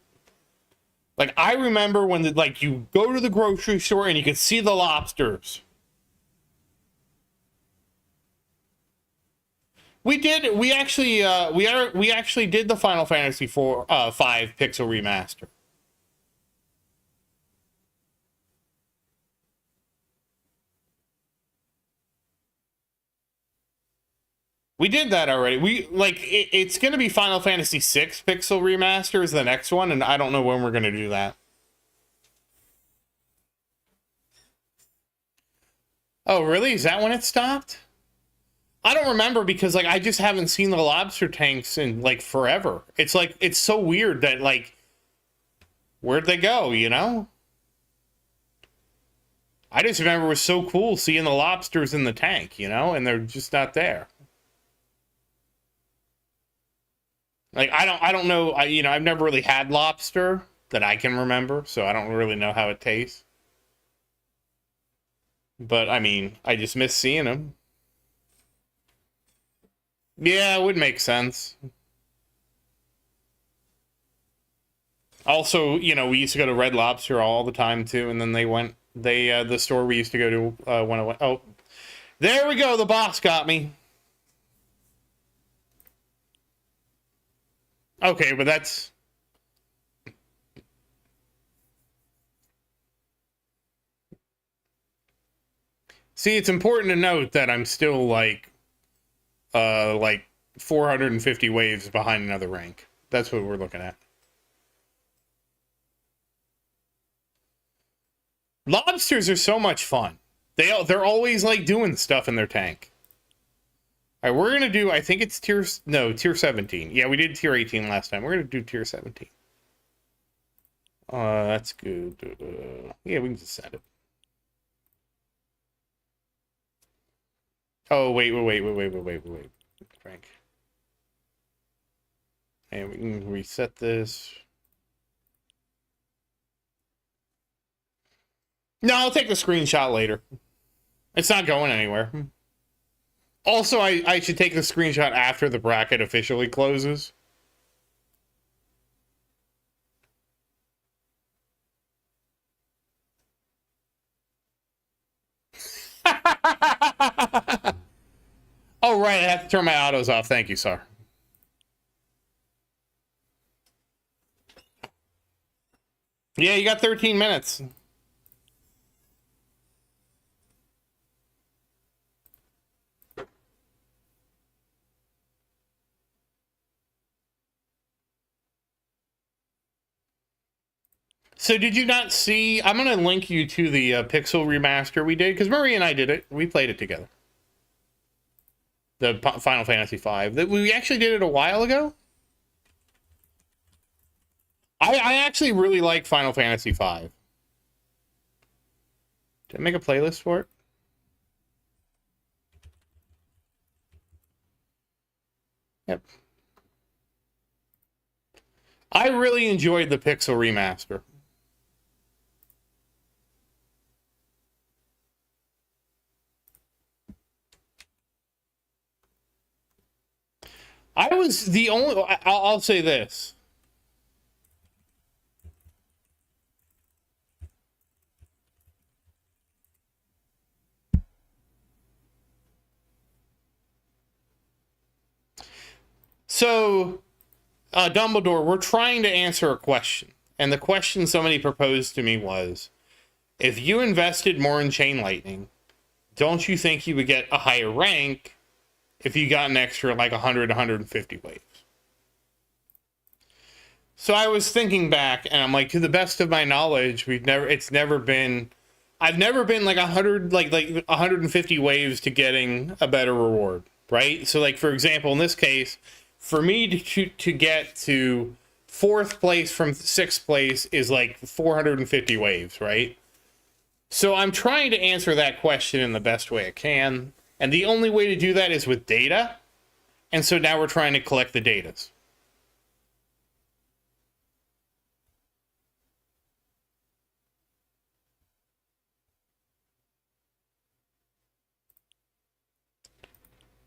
Like, I remember when you go to the grocery store and you could see the lobsters. We did. We actually did the Final Fantasy 5 Pixel Remaster. We did that already. It's going to be Final Fantasy 6 Pixel Remaster is the next one, and I don't know when we're going to do that. Oh, really? Is that when it stopped? I don't remember because I just haven't seen the lobster tanks in forever. It's so weird that where'd they go, you know? I just remember it was so cool seeing the lobsters in the tank, you know, and they're just not there. I don't know. I've never really had lobster that I can remember, so I don't really know how it tastes. But I mean, I just miss seeing them. Yeah, it would make sense. Also, we used to go to Red Lobster all the time too, and then the store we used to go to went away. Oh, there we go. The boss got me. Okay, but that's... See, it's important to note that I'm still 450 waves behind another rank. That's what we're looking at. Lobsters are so much fun. They're always doing stuff in their tank. All right, we're gonna do. I think it's tier 17. Yeah, we did tier 18 last time. We're gonna do tier 17. That's good. Yeah, we can just send it. Oh wait, Frank. And we can reset this. No, I'll take the screenshot later. It's not going anywhere. Also, I should take the screenshot after the bracket officially closes. Oh, right. I have to turn my autos off. Thank you, sir. Yeah, you got 13 minutes. So did you not see... I'm going to link you to the Pixel Remaster we did, because Murray and I did it. We played it together. The Final Fantasy V. We actually did it a while ago. I actually really like Final Fantasy V. Did I make a playlist for it? Yep. I really enjoyed the Pixel Remaster. I was the only... I'll say this. So, Dumbledore, we're trying to answer a question. And the question somebody proposed to me was, if you invested more in Chain Lightning, don't you think you would get a higher rank if you got an extra like 100, 150 waves? So I was thinking back, and I'm like, to the best of my knowledge, I've never been like 100, like 150 waves to getting a better reward, right? So like, for example, in this case, for me to get to 4th place from 6th place is like 450 waves, right? So I'm trying to answer that question in the best way I can, and the only way to do that is with data, and so now we're trying to collect the datas.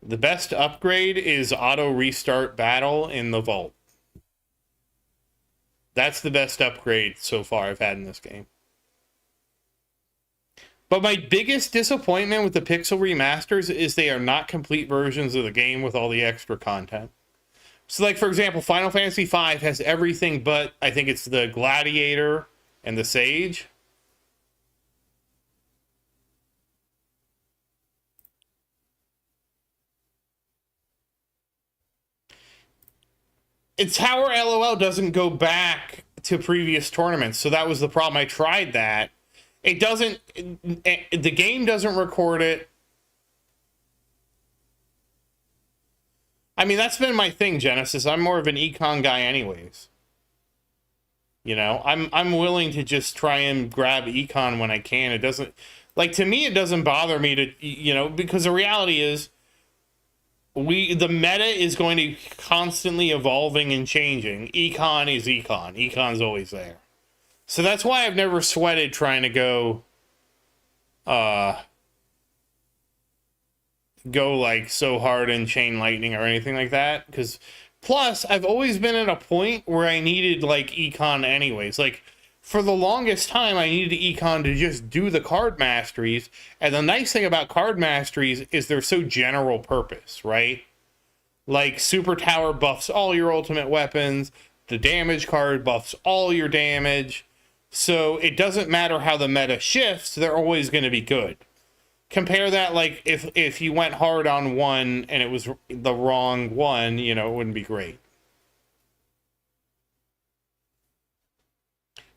The best upgrade is auto restart battle in the vault. That's the best upgrade so far I've had in this game. But my biggest disappointment with the Pixel remasters is they are not complete versions of the game with all the extra content. So like, for example, Final Fantasy V has everything but, I think it's the Gladiator and the Sage. Its Tower LOL doesn't go back to previous tournaments, so that was the problem. I tried that. It doesn't, the game doesn't record it. I mean, that's been my thing, Genesis. I'm more of an econ guy anyways. You know, I'm willing to just try and grab econ when I can. It doesn't, like, to me, it doesn't bother me to, you know, because the reality is, the meta is going to constantly evolving and changing. Econ is econ. Econ's always there. So that's why I've never sweated trying to go like so hard in Chain Lightning or anything like that. Because plus, I've always been at a point where I needed like econ anyways. Like, for the longest time, I needed econ to just do the card masteries. And the nice thing about card masteries is they're so general purpose, right? Like, Super Tower buffs all your ultimate weapons. The damage card buffs all your damage. So it doesn't matter how the meta shifts, they're always going to be good. Compare that, like, if you went hard on one and it was the wrong one, you know, it wouldn't be great.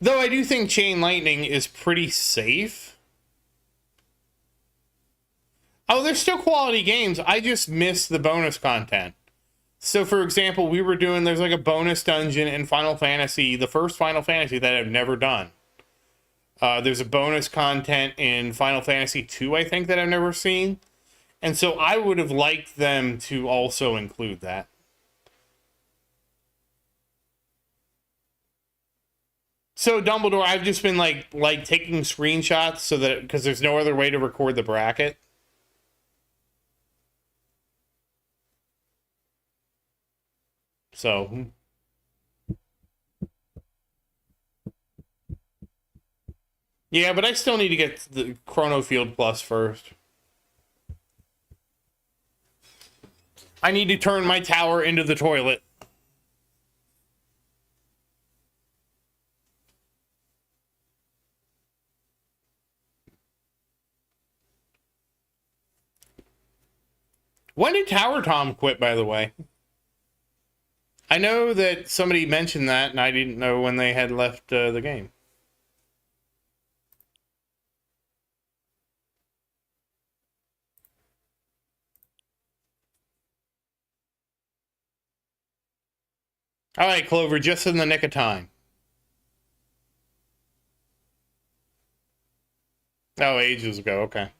Though I do think Chain Lightning is pretty safe. Oh, there's still quality games. I just miss the bonus content. So, for example, there's like a bonus dungeon in Final Fantasy, the first Final Fantasy, that I've never done. There's a bonus content in Final Fantasy 2, I think, that I've never seen. And so I would have liked them to also include that. So Dumbledore, I've just been like taking screenshots so that, because there's no other way to record the bracket. So yeah, but I still need to get the Chronofield Plus first. I need to turn my tower into the toilet. When did Tower Tom quit, by the way? I know that somebody mentioned that, and I didn't know when they had left the game. All right, Clover, just in the nick of time. Oh, ages ago, okay.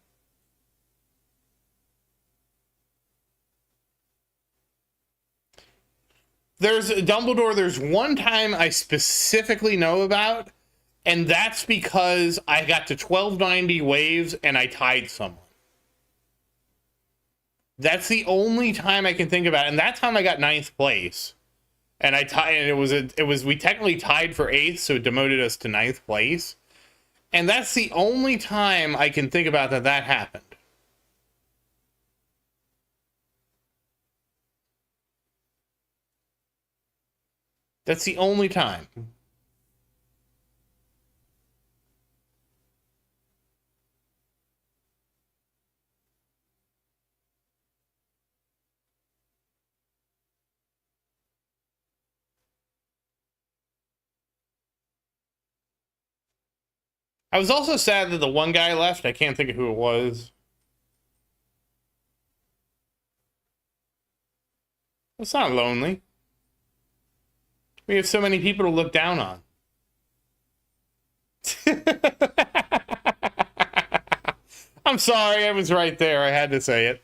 There's Dumbledore, there's one time I specifically know about, and that's because I got to 1290 waves and I tied someone. That's the only time I can think about, and that time I got 9th place. And we technically tied for 8th, so it demoted us to 9th place. And that's the only time I can think about that happened. That's the only time. I was also sad that the one guy left. I can't think of who it was. It's not lonely. We have so many people to look down on. I'm sorry, I was right there. I had to say it.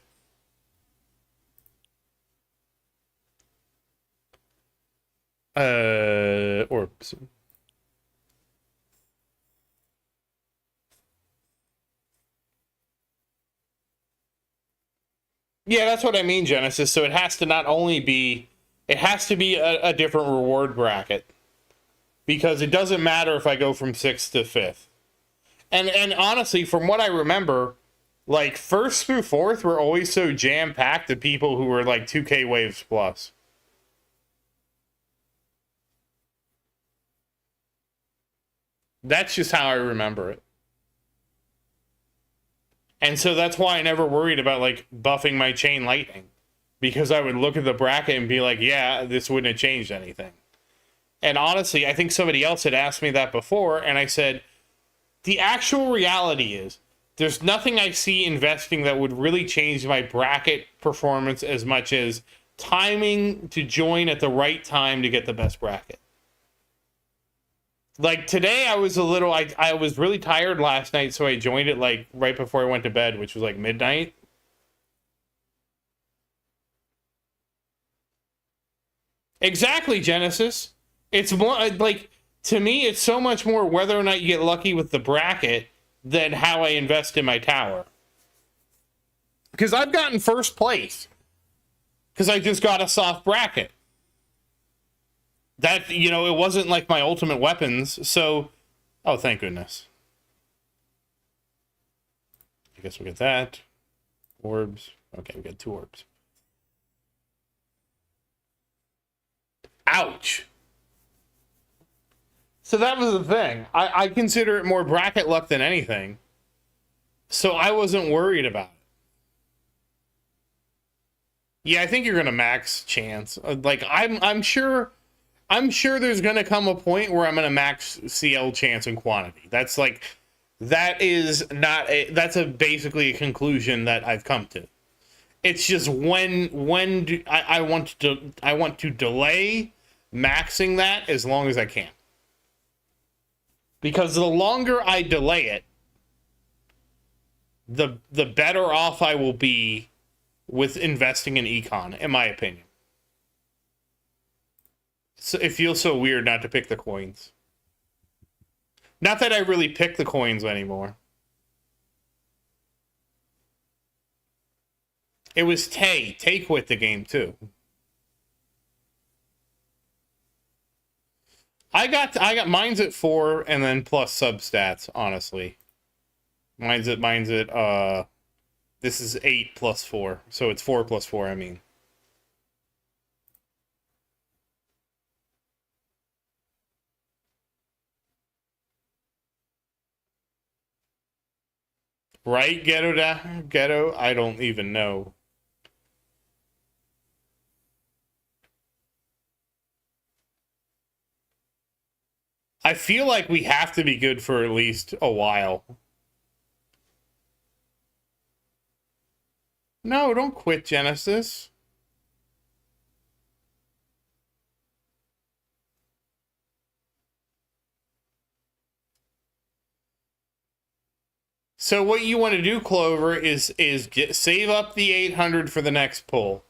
Orbs. Yeah, that's what I mean, Genesis. So it has to not only be, it has to be a different reward bracket. Because it doesn't matter if I go from 6th to 5th. And honestly, from what I remember, like 1st through 4th were always so jam-packed to people who were like 2K waves plus. That's just how I remember it. And so that's why I never worried about like buffing my chain lightning. Because I would look at the bracket and be like, yeah, this wouldn't have changed anything. And honestly, I think somebody else had asked me that before, and I said, the actual reality is, there's nothing I see investing that would really change my bracket performance as much as timing to join at the right time to get the best bracket. Like today, I was I was really tired last night, so I joined it like right before I went to bed, which was like midnight. Exactly, Genesis. It's more like, to me, it's so much more whether or not you get lucky with the bracket than how I invest in my tower. Because I've gotten first place because I just got a soft bracket. That, you know, it wasn't like my ultimate weapons, so... Oh, thank goodness. I guess we'll get that. Orbs. Okay, we got 2 orbs. Ouch! So that was the thing. I consider it more bracket luck than anything. So I wasn't worried about it. Yeah, I think you're gonna max chance. Like I'm sure there's gonna come a point where I'm gonna max CL chance and quantity. That's like, that is not a, that's a basically a conclusion that I've come to. It's just when do I want to delay maxing that as long as I can. Because the longer I delay it, the better off I will be with investing in econ, in my opinion. So it feels so weird not to pick the coins. Not that I really pick the coins anymore. It was Tay. Tay quit the game too. I got mine's at 4 and then plus substats, honestly. Mine's at this is 8 plus 4. So it's 4 plus 4, I mean. Right, Ghetto? I don't even know. I feel like we have to be good for at least a while. No, don't quit, Genesis. So what you want to do, Clover, is save up the 800 for the next pull.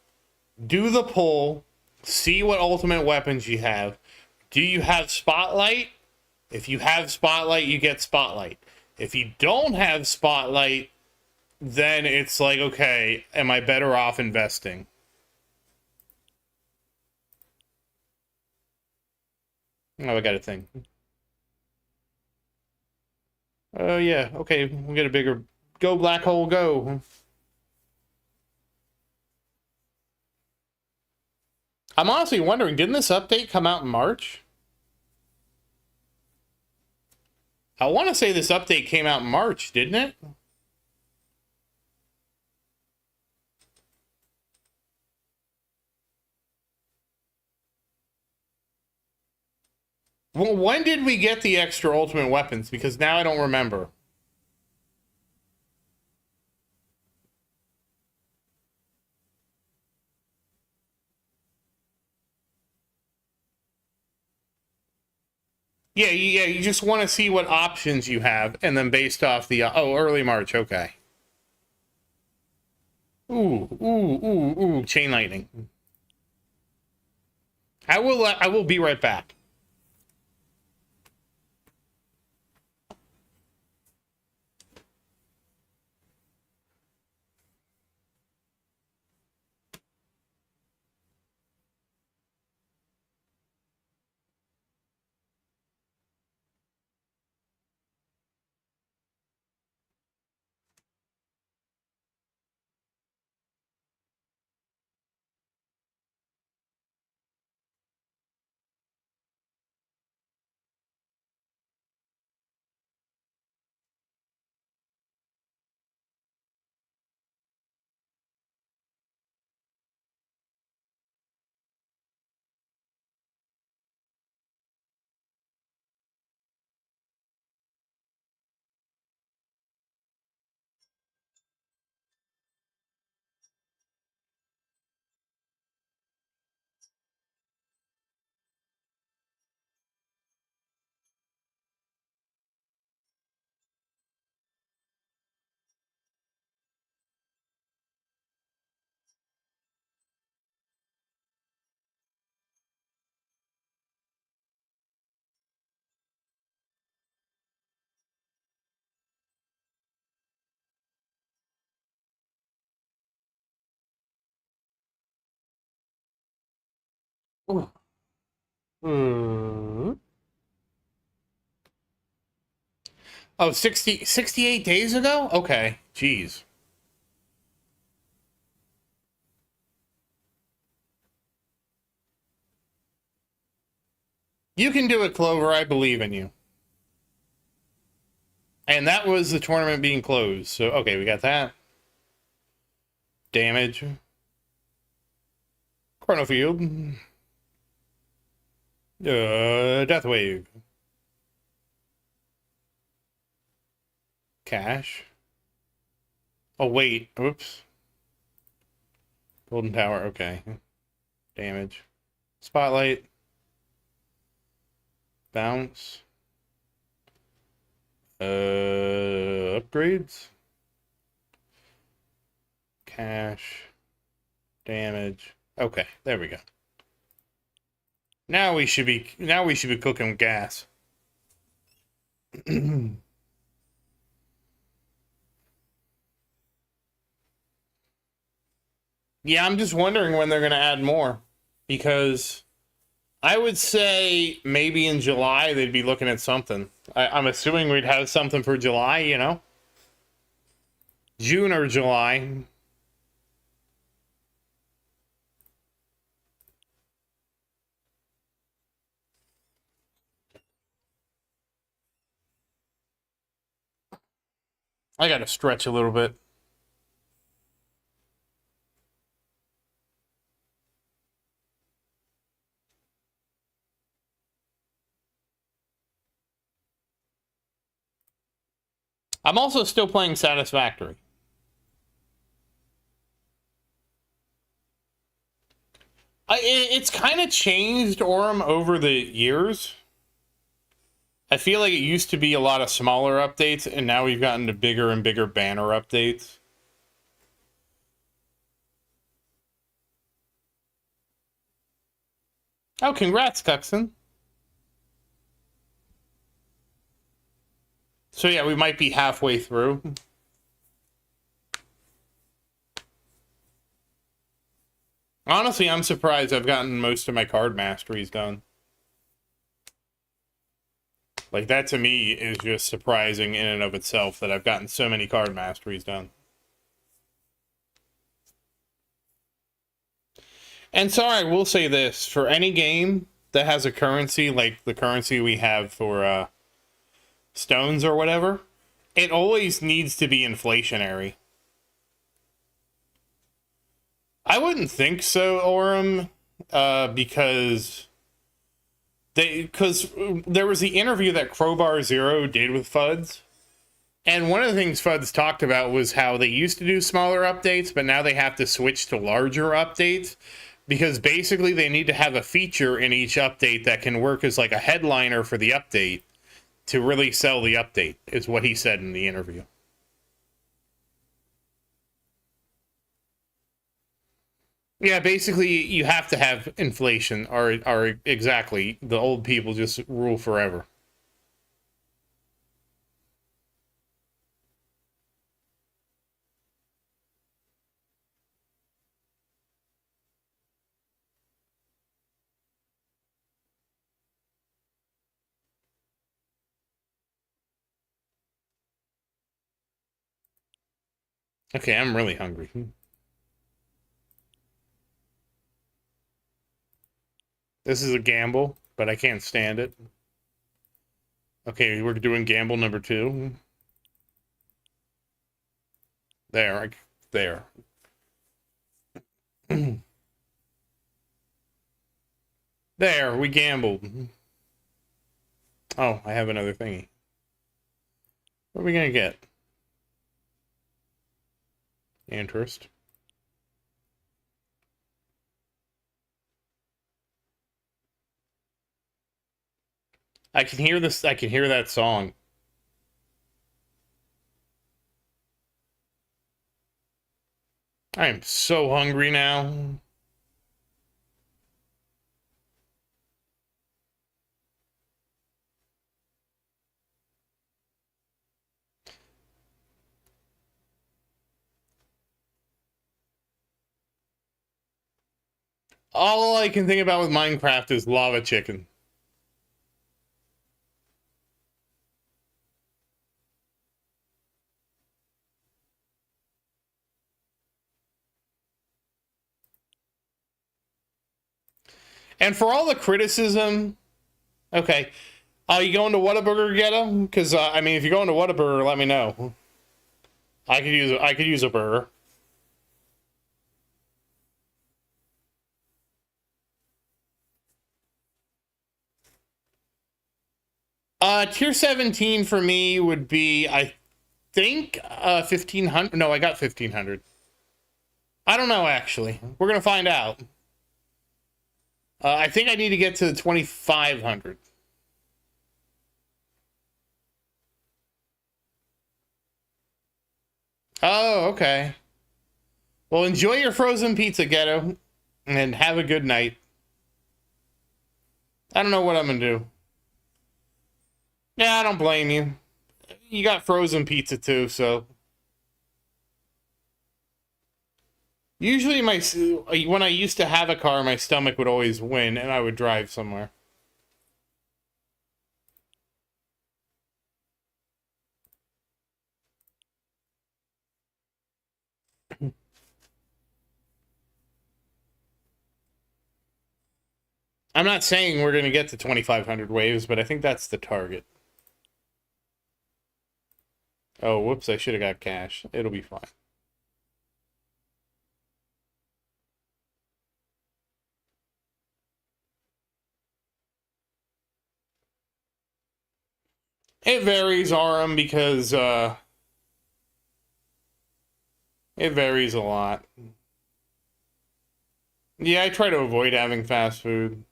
Do the pull. See what ultimate weapons you have. Do you have Spotlight? If you have Spotlight, you get Spotlight. If you don't have Spotlight, then it's like, okay, am I better off investing? Oh, I got a thing. Oh, yeah. Okay, we'll get a bigger... Go, Black Hole, go. I'm honestly wondering, didn't this update come out in March? I want to say this update came out in March, didn't it? Well, when did we get the extra ultimate weapons? Because now I don't remember. Yeah, you just want to see what options you have, and then based off the early March, okay. Ooh, chain lightning. I will be right back. Ooh. Oh, 68 days ago? Okay. Jeez. You can do it, Clover. I believe in you. And that was the tournament being closed. So, okay, we got that. Damage. Chronofield. Death Wave. Cash. Oh, wait. Oops. Golden Tower. Okay. Damage. Spotlight. Bounce. Upgrades. Cash. Damage. Okay, there we go. Now we should be cooking gas. Yeah, I'm just wondering when they're going to add more, because I would say maybe in July they'd be looking at something. I'm assuming we'd have something for July, you know? June or July. I got to stretch a little bit. I'm also still playing Satisfactory. It's kind of changed Orem over the years. I feel like it used to be a lot of smaller updates, and now we've gotten to bigger and bigger banner updates. Oh, congrats, Cuxon. So yeah, we might be halfway through. Honestly, I'm surprised I've gotten most of my card masteries done. Like, that to me is just surprising in and of itself that I've gotten so many card masteries done. And so I will say this, for any game that has a currency like the currency we have for stones or whatever, it always needs to be inflationary. I wouldn't think so, Orem, because because there was the interview that Crowbar Zero did with Fuds. And one of the things Fuds talked about was how they used to do smaller updates, but now they have to switch to larger updates because basically they need to have a feature in each update that can work as like a headliner for the update to really sell the update, is what he said in the interview. Yeah, basically you have to have inflation, or exactly the old people just rule forever. Okay, I'm really hungry. This is a gamble, but I can't stand it. Okay, we're doing gamble number 2. There, there. There, we gambled. Oh, I have another thingy. What are we gonna get? Interest. I can hear this. I can hear that song. I am so hungry now. All I can think about with Minecraft is lava chicken. And for all the criticism, okay, are you going to Whataburger Ghetto? Because I mean, if you're going to Whataburger, let me know. I could use a burger. Tier 17 for me would be, I think, 1500. No, I got 1500. I don't know, actually. We're gonna find out. I think I need to get to 2500. Oh, okay. Well, enjoy your frozen pizza, Ghetto, and have a good night. I don't know what I'm gonna do. Yeah, I don't blame you. You got frozen pizza too, so. Usually, when I used to have a car, my stomach would always win, and I would drive somewhere. I'm not saying we're gonna get to 2500 waves, but I think that's the target. Oh, whoops! I should have got cash. It'll be fine. It varies, RM, because it varies a lot. Yeah, I try to avoid having fast food.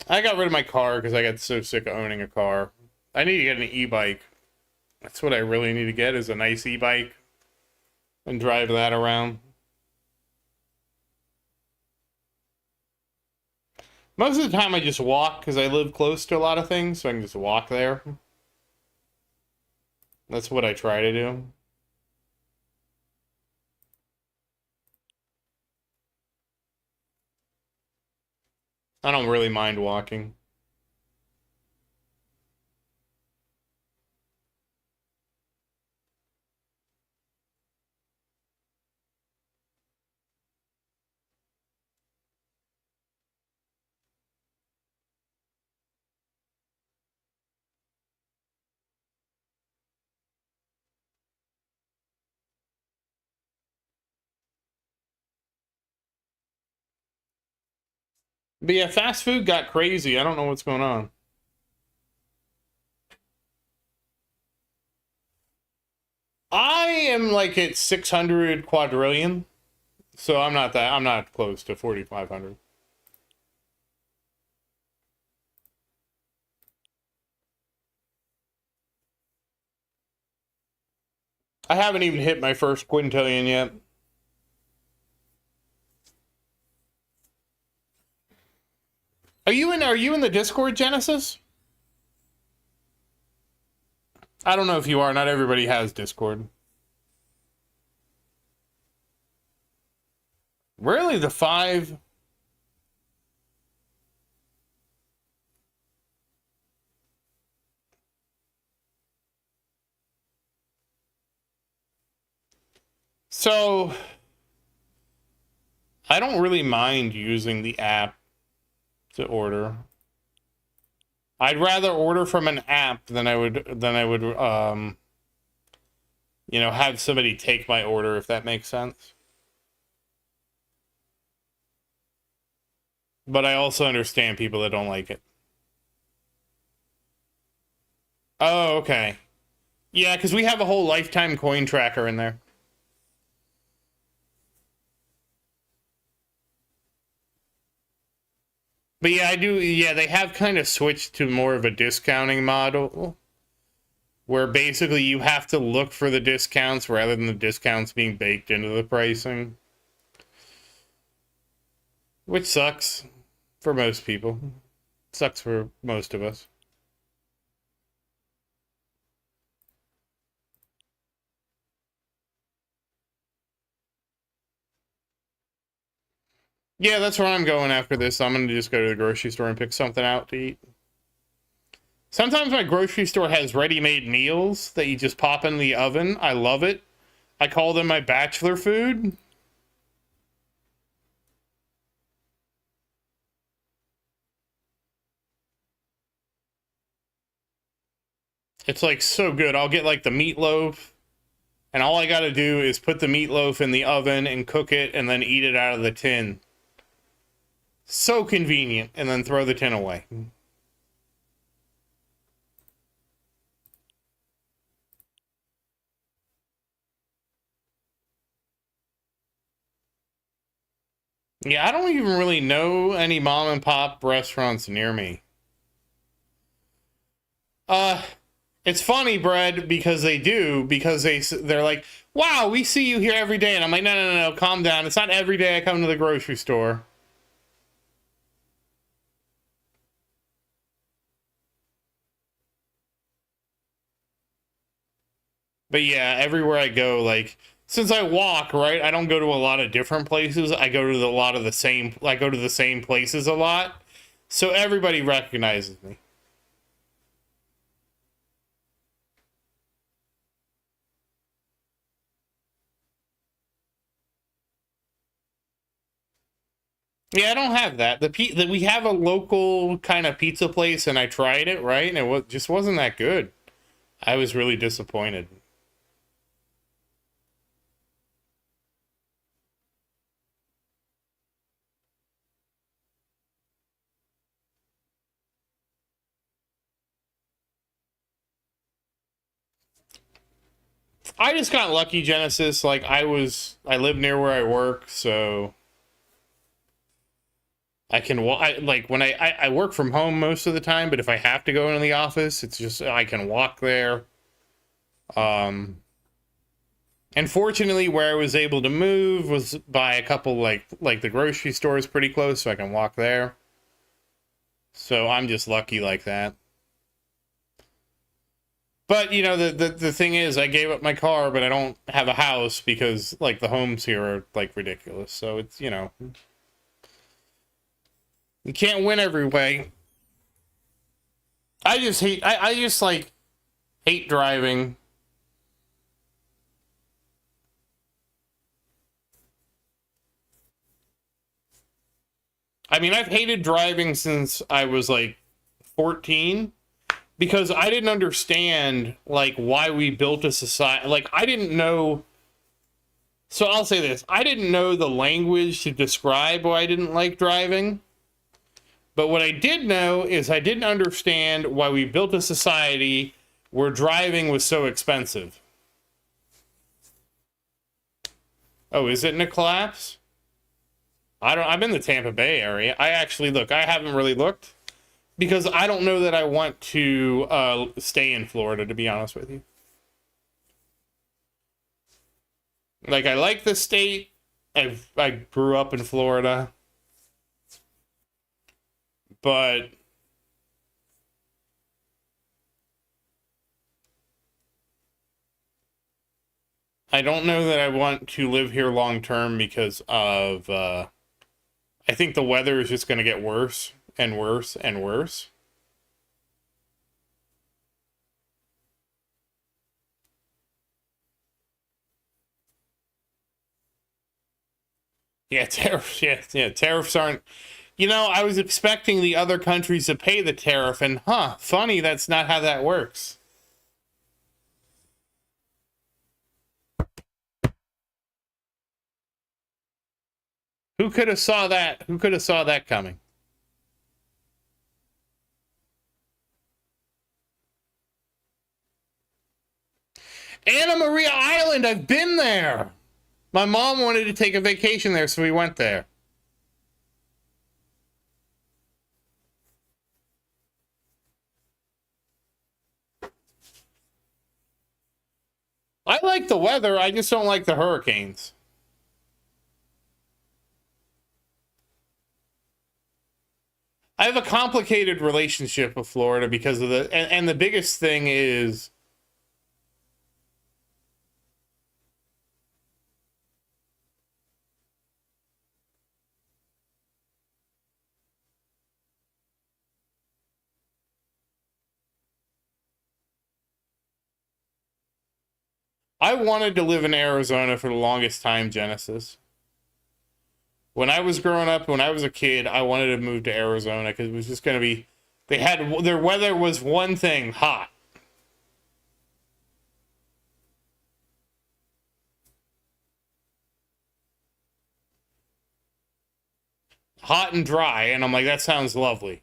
I got rid of my car because I got so sick of owning a car. I need to get an e-bike. That's what I really need to get, is a nice e-bike and drive that around. Most of the time I just walk because I live close to a lot of things, so I can just walk there. That's what I try to do. I don't really mind walking. But yeah, fast food got crazy. I don't know what's going on. I am like at 600 quadrillion. So I'm not close to 4,500. I haven't even hit my first quintillion yet. Are you in the Discord, Genesis? I don't know if you are. Not everybody has Discord. Really, the 5? So, I don't really mind using the app to order. I'd rather order from an app than I would have somebody take my order, if that makes sense. But I also understand people that don't like it. Oh, okay. Yeah, because we have a whole lifetime coin tracker in there. But yeah, they have kind of switched to more of a discounting model where basically you have to look for the discounts rather than the discounts being baked into the pricing. Which sucks for most people. Sucks for most of us. Yeah, that's where I'm going after this. I'm going to just go to the grocery store and pick something out to eat. Sometimes my grocery store has ready-made meals that you just pop in the oven. I love it. I call them my bachelor food. It's like so good. I'll get like the meatloaf, and all I got to do is put the meatloaf in the oven and cook it and then eat it out of the tin. So convenient, and then throw the tin away. Yeah, I don't even really know any mom and pop restaurants near me. It's funny, Brad, because they're like, wow, we see you here every day. And I'm like, no, calm down. It's not every day I come to the grocery store. But yeah, everywhere I go, like, since I walk, right, I don't go to a lot of different places. I go to I go to the same places a lot. So everybody recognizes me. Yeah, I don't have that. We have a local kind of pizza place, and I tried it, right, and just wasn't that good. I was really disappointed. I just got lucky, Genesis. Like I live near where I work, so I can like when I work from home most of the time, but if I have to go into the office, it's just I can walk there. Um, and fortunately, where I was able to move was by a couple like the grocery store is pretty close, so I can walk there. So I'm just lucky like that. But the thing is, I gave up my car, but I don't have a house because like the homes here are like ridiculous. So it's you can't win every way. I just like hate driving. I mean, I've hated driving since I was like 14 because I didn't understand like why we built a society. Like I didn't know. So I'll say this: I didn't know the language to describe why I didn't like driving. But what I did know is I didn't understand why we built a society where driving was so expensive. Oh, is it in a collapse? I'm in the Tampa Bay area. I haven't really looked because I don't know that I want to stay in Florida, to be honest with you. Like, I like the state. I grew up in Florida. But I don't know that I want to live here long term because of I think the weather is just going to get worse and worse and worse. Yeah, tariffs. Yeah, tariffs aren't. You know, I was expecting the other countries to pay the tariff, and funny, that's not how that works. Who could have saw that? Who could have saw that coming? Anna Maria Island, I've been there. My mom wanted to take a vacation there, so we went there. I like the weather, I just don't like the hurricanes. I have a complicated relationship with Florida because of and the biggest thing is I wanted to live in Arizona for the longest time, Genesis. When I was growing up, when I was a kid, I wanted to move to Arizona because it was just going to be, their weather was one thing, hot. Hot and dry, and I'm like, that sounds lovely.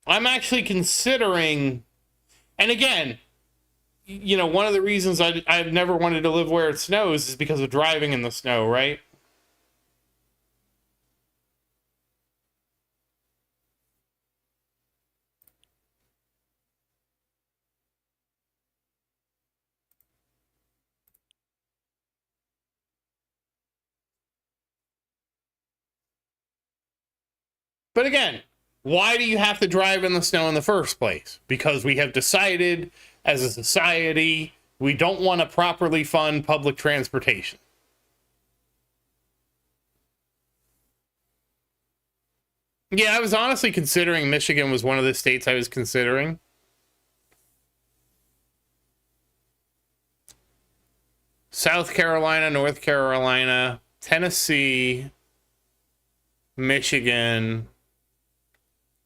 I'm actually considering, and again, you know, one of the reasons I've never wanted to live where it snows is because of driving in the snow, right? But again, why do you have to drive in the snow in the first place? Because we have decided as a society we don't want to properly fund public transportation. Yeah, I was honestly considering Michigan was one of the states I was considering. South Carolina, North Carolina, Tennessee, Michigan.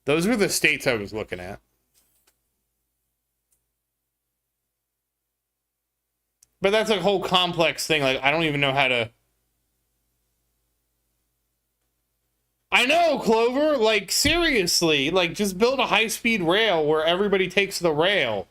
Those were the states I was looking at. But that's a whole complex thing. Like, I don't even know how to. I know, Clover. Like, seriously. Like, just build a high-speed rail where everybody takes the rail.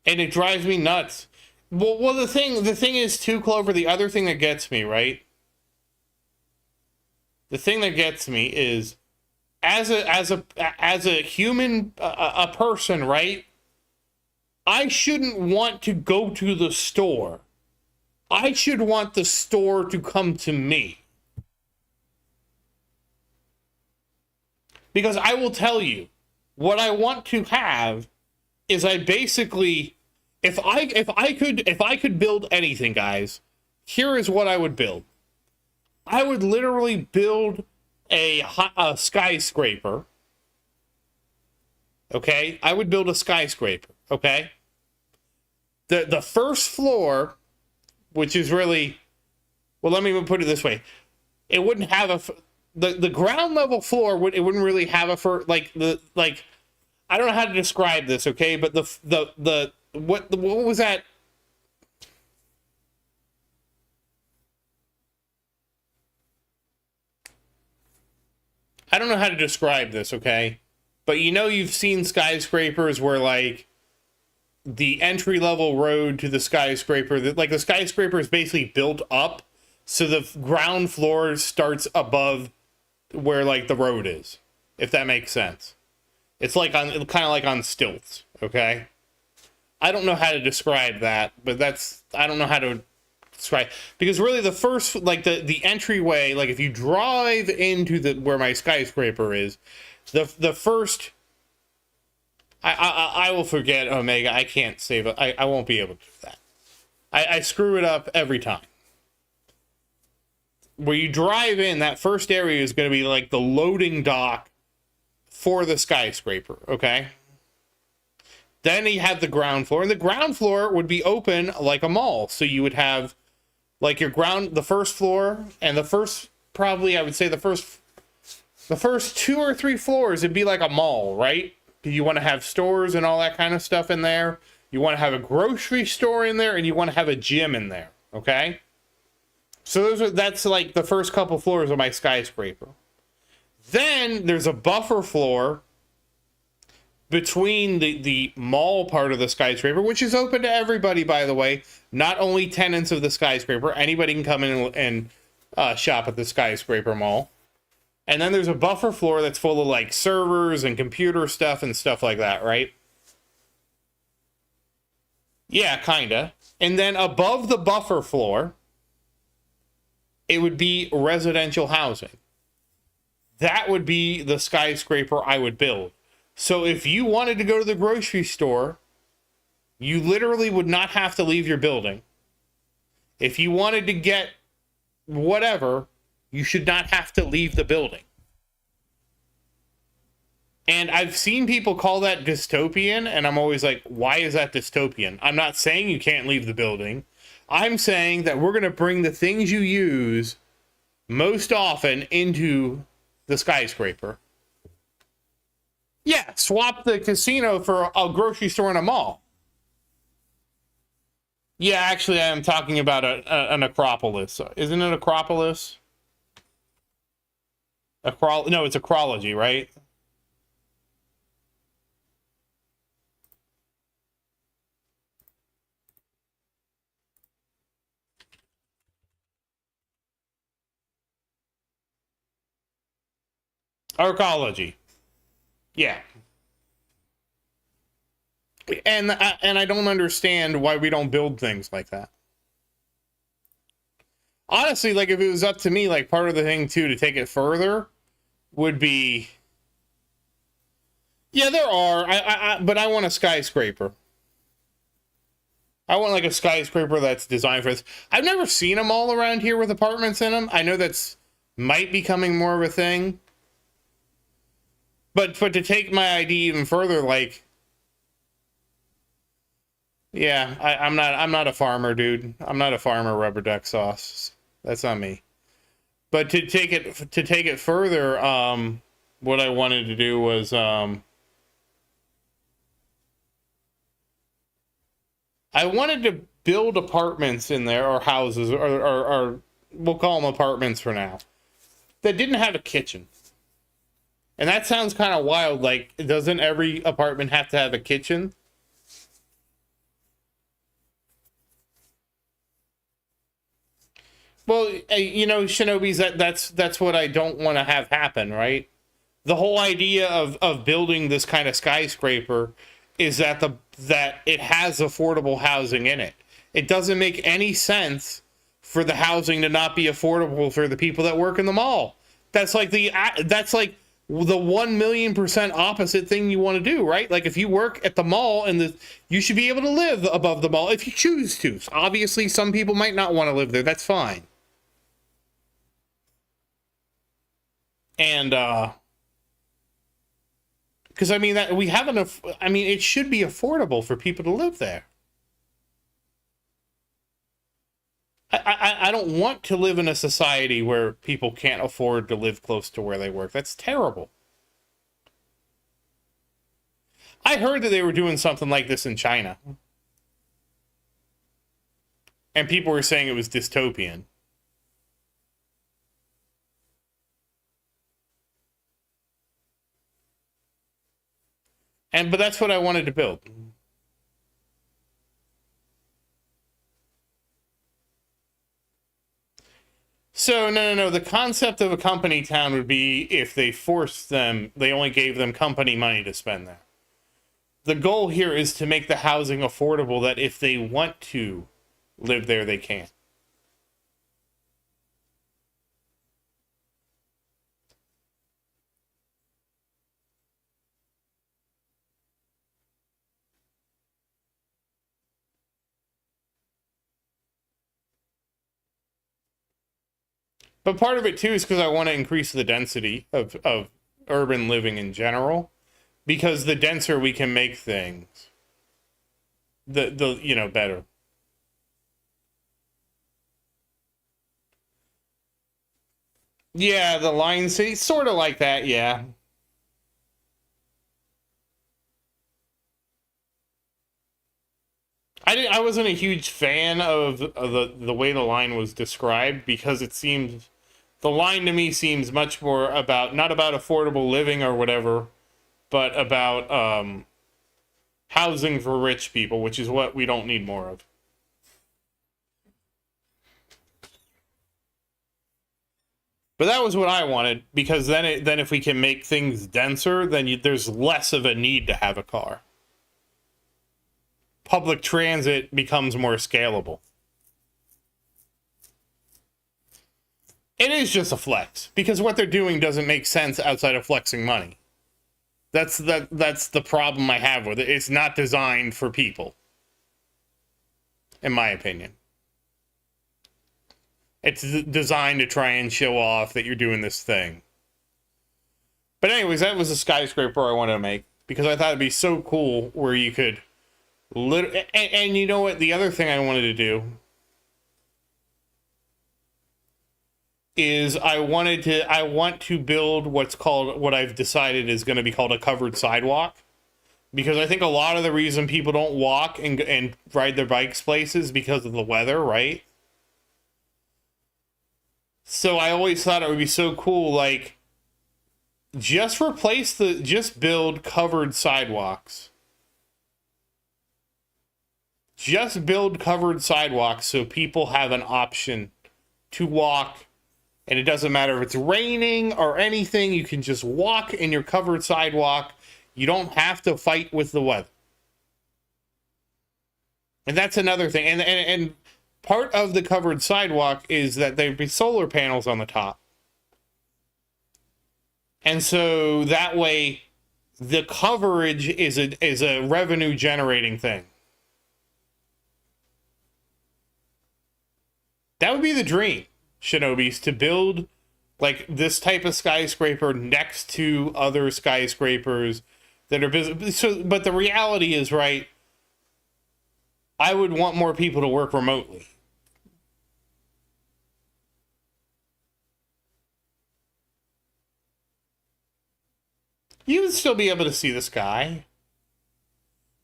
And it drives me nuts. Well, the thing is too, Clover. The other thing that gets me, right? The thing that gets me is, as a human, a person, right? I shouldn't want to go to the store. I should want the store to come to me. Because I will tell you, what I want to have is I basically, if I could build anything, guys, here is what I would build. I would literally build a skyscraper. Okay? I would build a skyscraper, okay? The first floor, which is really, well, let me put it this way. it wouldn't have the ground level floor it wouldn't really have I don't know how to describe this, okay? But what was that? I don't know how to describe this, okay? But you know, you've seen skyscrapers where like the entry level road to the skyscraper, like the skyscraper is basically built up, so the ground floor starts above where like the road is, if that makes sense. It's like kind of like on stilts, okay? I don't know how to describe that, but I don't know how to describe, because really the first, like the entryway, like if you drive into where my skyscraper is, the first, I will forget Omega. I can't save it. I won't be able to do that. I screw it up every time. Where you drive in, that first area is going to be like the loading dock for the skyscraper, okay? Then you have the ground floor, and the ground floor would be open like a mall. So you would have like the first floor, and the first, probably I would say the first 2 or 3 floors, it'd be like a mall, right? You want to have stores and all that kind of stuff in there. You want to have a grocery store in there, and you want to have a gym in there, okay? So that's like the first couple floors of my skyscraper. Then there's a buffer floor between the mall part of the skyscraper, which is open to everybody, by the way. Not only tenants of the skyscraper, anybody can come in and shop at the skyscraper mall. And then there's a buffer floor that's full of like servers and computer stuff and stuff like that, right? Yeah, kinda. And then above the buffer floor, it would be residential housing. That would be the skyscraper I would build. So if you wanted to go to the grocery store, you literally would not have to leave your building. If you wanted to get whatever, you should not have to leave the building. And I've seen people call that dystopian, and I'm always like, why is that dystopian? I'm not saying you can't leave the building. I'm saying that we're going to bring the things you use most often into the skyscraper. Yeah, swap the casino for a grocery store and a mall. Yeah, actually, I'm talking about an Acropolis. Isn't it Acropolis? No, it's Acrology, right? Arcology. Yeah. And I don't understand why we don't build things like that. Honestly, like if it was up to me, like part of the thing too to take it further would be, yeah, there are. But I want a skyscraper. I want like a skyscraper that's designed for this. I've never seen them all around here with apartments in them. I know that's might be becoming more of a thing. But to take my idea even further, like, yeah, I'm not a farmer, dude. I'm not a farmer, rubber duck sauce. That's not me. But to take it further, what I wanted to do was I wanted to build apartments in there, or houses, or we'll call them apartments for now, that didn't have a kitchen. And that sounds kind of wild. Like, doesn't every apartment have to have a kitchen? Well, you know, Shinobi's that's what I don't want to have happen, right? The whole idea of building this kind of skyscraper is that that it has affordable housing in it. It doesn't make any sense for the housing to not be affordable for the people that work in the mall. That's like the 1,000,000% opposite thing you want to do, right? Like if you work at the mall and you should be able to live above the mall if you choose to. Obviously, some people might not want to live there. That's fine. And because I mean that we have enough. I mean, it should be affordable for people to live there. I don't want to live in a society where people can't afford to live close to where they work. That's terrible. I heard that they were doing something like this in China. And people were saying it was dystopian. But that's what I wanted to build. So, no. The concept of a company town would be if they forced them, they only gave them company money to spend there. The goal here is to make the housing affordable that if they want to live there, they can. But part of it too is because I want to increase the density of urban living in general. Because the denser we can make things, the better. Yeah, the Lion City, sort of like that, yeah. I wasn't a huge fan of the way the line was described because it seems the line to me seems much more about not about affordable living or whatever, but about housing for rich people, which is what we don't need more of. But that was what I wanted because then if we can make things denser, then there's less of a need to have a car. Public transit becomes more scalable. It is just a flex because what they're doing doesn't make sense outside of flexing money. That's the problem I have with it. It's not designed for people, in my opinion. It's designed to try and show off that you're doing this thing. But anyways, that was a skyscraper I wanted to make because I thought it'd be so cool where you could and you know what? The other thing I wanted to do is I want to build what I've decided is going to be called a covered sidewalk. Because I think a lot of the reason people don't walk and ride their bikes places because of the weather, right? So I always thought it would be so cool, like, just build covered sidewalks. Just build covered sidewalks so people have an option to walk. And it doesn't matter if it's raining or anything, you can just walk in your covered sidewalk. You don't have to fight with the weather. And that's another thing. And part of the covered sidewalk is that there'd be solar panels on the top. And so that way the coverage is a revenue generating thing. That would be the dream, Shinobis, to build like this type of skyscraper next to other skyscrapers that are busy. So, but the reality is, right, I would want more people to work remotely. You would still be able to see the sky.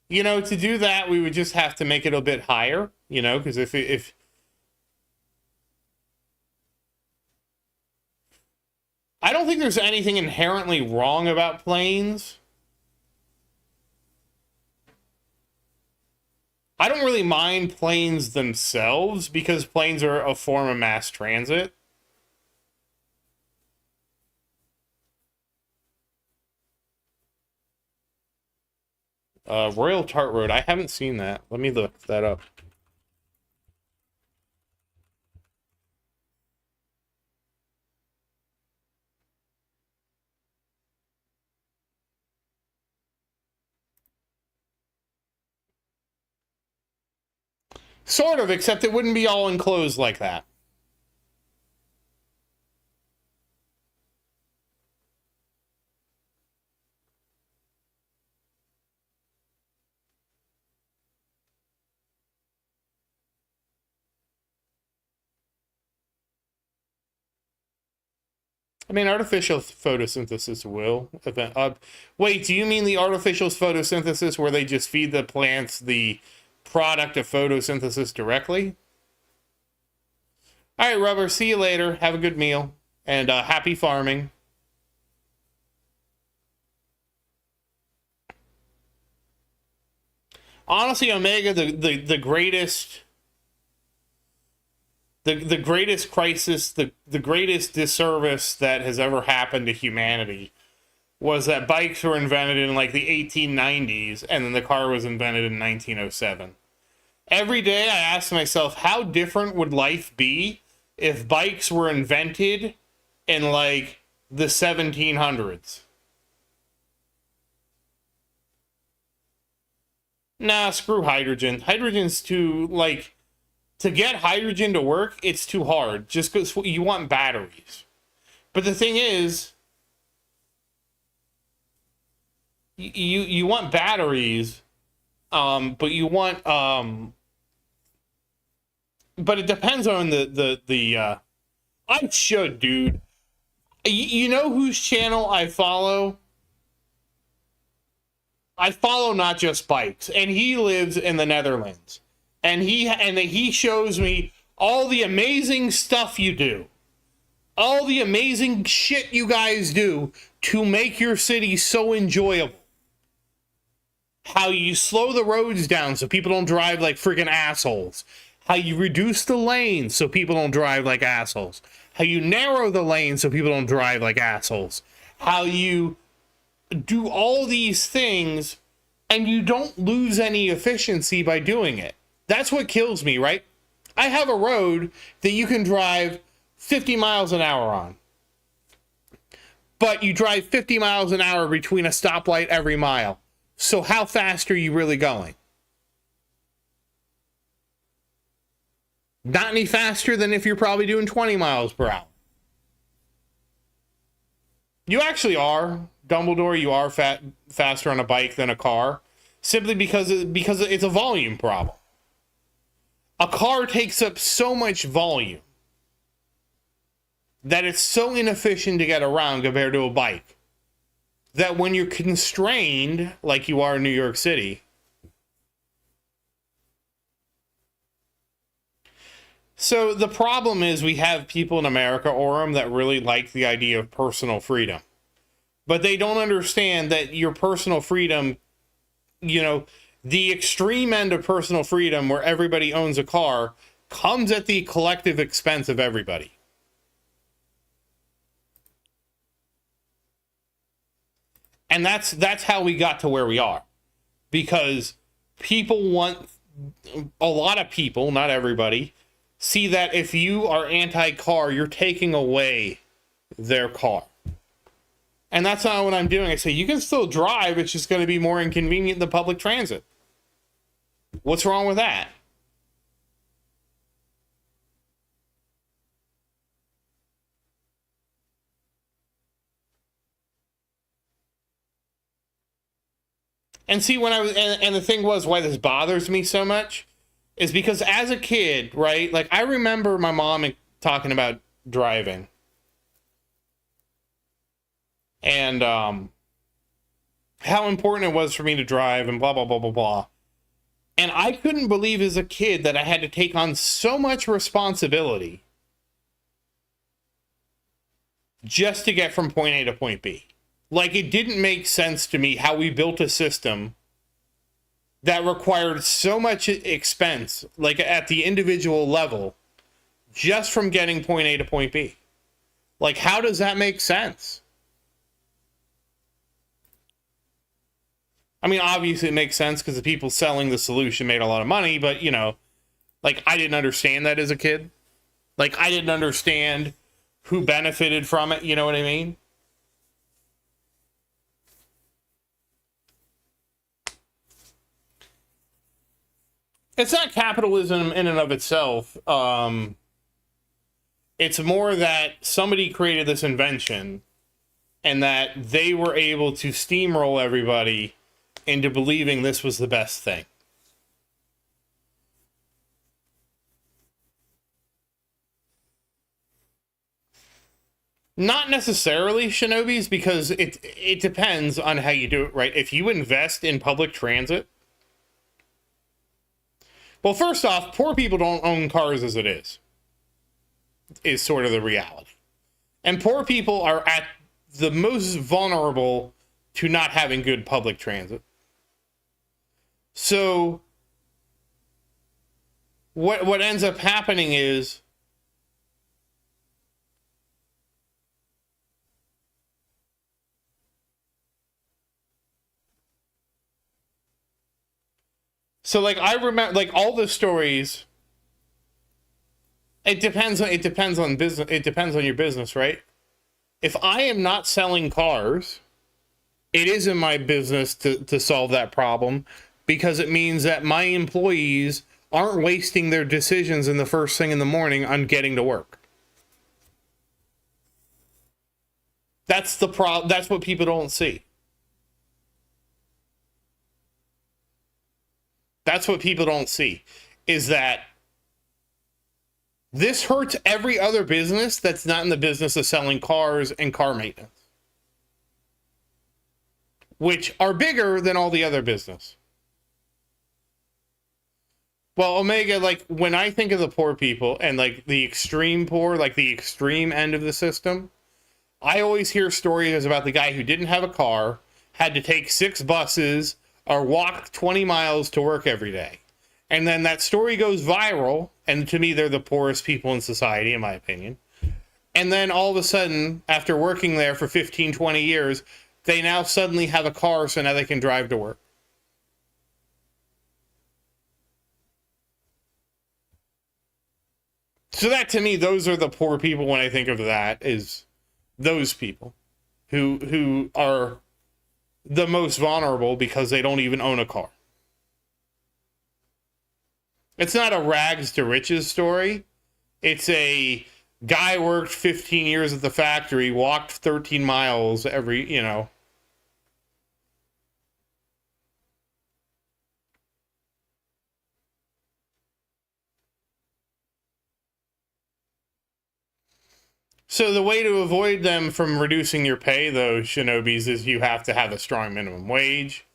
You know, to do that, we would just have to make it a bit higher, you know, because if I don't think there's anything inherently wrong about planes. I don't really mind planes themselves because planes are a form of mass transit. Royal Tart Road. I haven't seen that. Let me look that up. Sort of, except it wouldn't be all enclosed like that. I mean, artificial photosynthesis will. Wait, do you mean the artificial photosynthesis where they just feed the plants the product of photosynthesis directly? All right, Rubber, see you later. Have a good meal. And happy farming. Honestly, Omega, the greatest... The greatest crisis, the greatest disservice that has ever happened to humanity was that bikes were invented in like the 1890s and then the car was invented in 1907. Every day I ask myself, how different would life be if bikes were invented in like the 1700s? Nah, screw hydrogen. Hydrogen's too, like... To get hydrogen to work, it's too hard, just because you want batteries. But the thing is, you want batteries, but you want, but it depends on I should, dude. You know whose channel I follow? I follow Not Just Bikes, and he lives in the Netherlands. And he shows me all the amazing stuff you do. All the amazing shit you guys do to make your city so enjoyable. How you slow the roads down so people don't drive like freaking assholes. How you reduce the lanes so people don't drive like assholes. How you narrow the lanes so people don't drive like assholes. How you do all these things and you don't lose any efficiency by doing it. That's what kills me, right? I have a road that you can drive 50 miles an hour on. But you drive 50 miles an hour between a stoplight every mile. So how fast are you really going? Not any faster than if you're probably doing 20 miles per hour. You actually are, Dumbledore, you are faster on a bike than a car. Simply because it's a volume problem. A car takes up so much volume that it's so inefficient to get around compared to a bike that when you're constrained, like you are in New York City, so the problem is we have people in America, Orem, that really like the idea of personal freedom. But they don't understand that your personal freedom, you know, the extreme end of personal freedom where everybody owns a car comes at the collective expense of everybody. And that's how we got to where we are. Because people want, a lot of people, not everybody, see that if you are anti-car, you're taking away their car. And that's not what I'm doing. I say, you can still drive, it's just going to be more inconvenient than public transit. What's wrong with that? And see, when I was, and the thing was, why this bothers me so much is because as a kid, right? Like, I remember my mom talking about driving. And, how important it was for me to drive and blah, blah, blah, blah, blah. And I couldn't believe as a kid that I had to take on so much responsibility just to get from point A to point B. Like, it didn't make sense to me how we built a system that required so much expense, like at the individual level, just from getting point A to point B. Like, how does that make sense? I mean, obviously it makes sense because the people selling the solution made a lot of money, but, you know, like, I didn't understand that as a kid. Like, I didn't understand who benefited from it, you know what I mean? It's not capitalism in and of itself. It's more that somebody created this invention and that they were able to steamroll everybody into believing this was the best thing. Not necessarily Shinobis, because it depends on how you do it, right? If you invest in public transit, well, first off, poor people don't own cars as it is sort of the reality. And poor people are at the most vulnerable to not having good public transit. So what ends up happening is so like I remember like all the stories. It depends on business. It depends on your business, right? If I am not selling cars, it is in my business to solve that problem, because it means that my employees aren't wasting their decisions in the first thing in the morning on getting to work. That's the problem. That's what people don't see. That's what people don't see, is that this hurts every other business that's not in the business of selling cars and car maintenance, which are bigger than all the other business. Well, Omega, like when I think of the poor people and like the extreme poor, like the extreme end of the system, I always hear stories about the guy who didn't have a car, had to take 6 buses or walk 20 miles to work every day. And then that story goes viral, and to me, they're the poorest people in society, in my opinion. And then all of a sudden, after working there for 15, 20 years, they now suddenly have a car, so now they can drive to work. So that, to me, those are the poor people when I think of that, is those people who are the most vulnerable because they don't even own a car. It's not a rags to riches story. It's a guy worked 15 years at the factory, walked 13 miles every, So the way to avoid them from reducing your pay, though, Shinobis, is you have to have a strong minimum wage,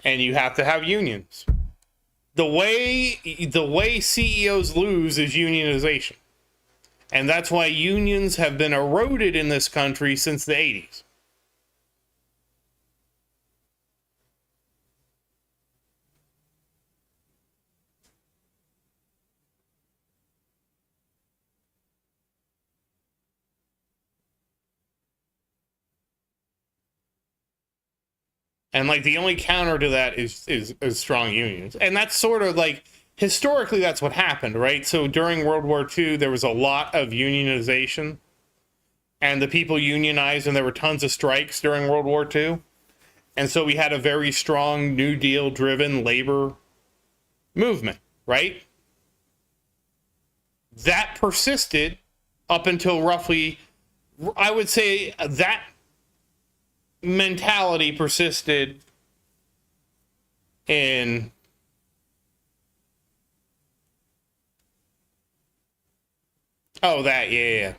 and you have to have unions. The way CEOs lose is unionization. And that's why unions have been eroded in this country since the 80s. And like the only counter to that is strong unions. And that's sort of like, historically, that's what happened, right? So during World War II, there was a lot of unionization, and the people unionized, and there were tons of strikes during World War II. And so we had a very strong New Deal driven labor movement, right? That persisted up until roughly, I would say that mentality persisted in that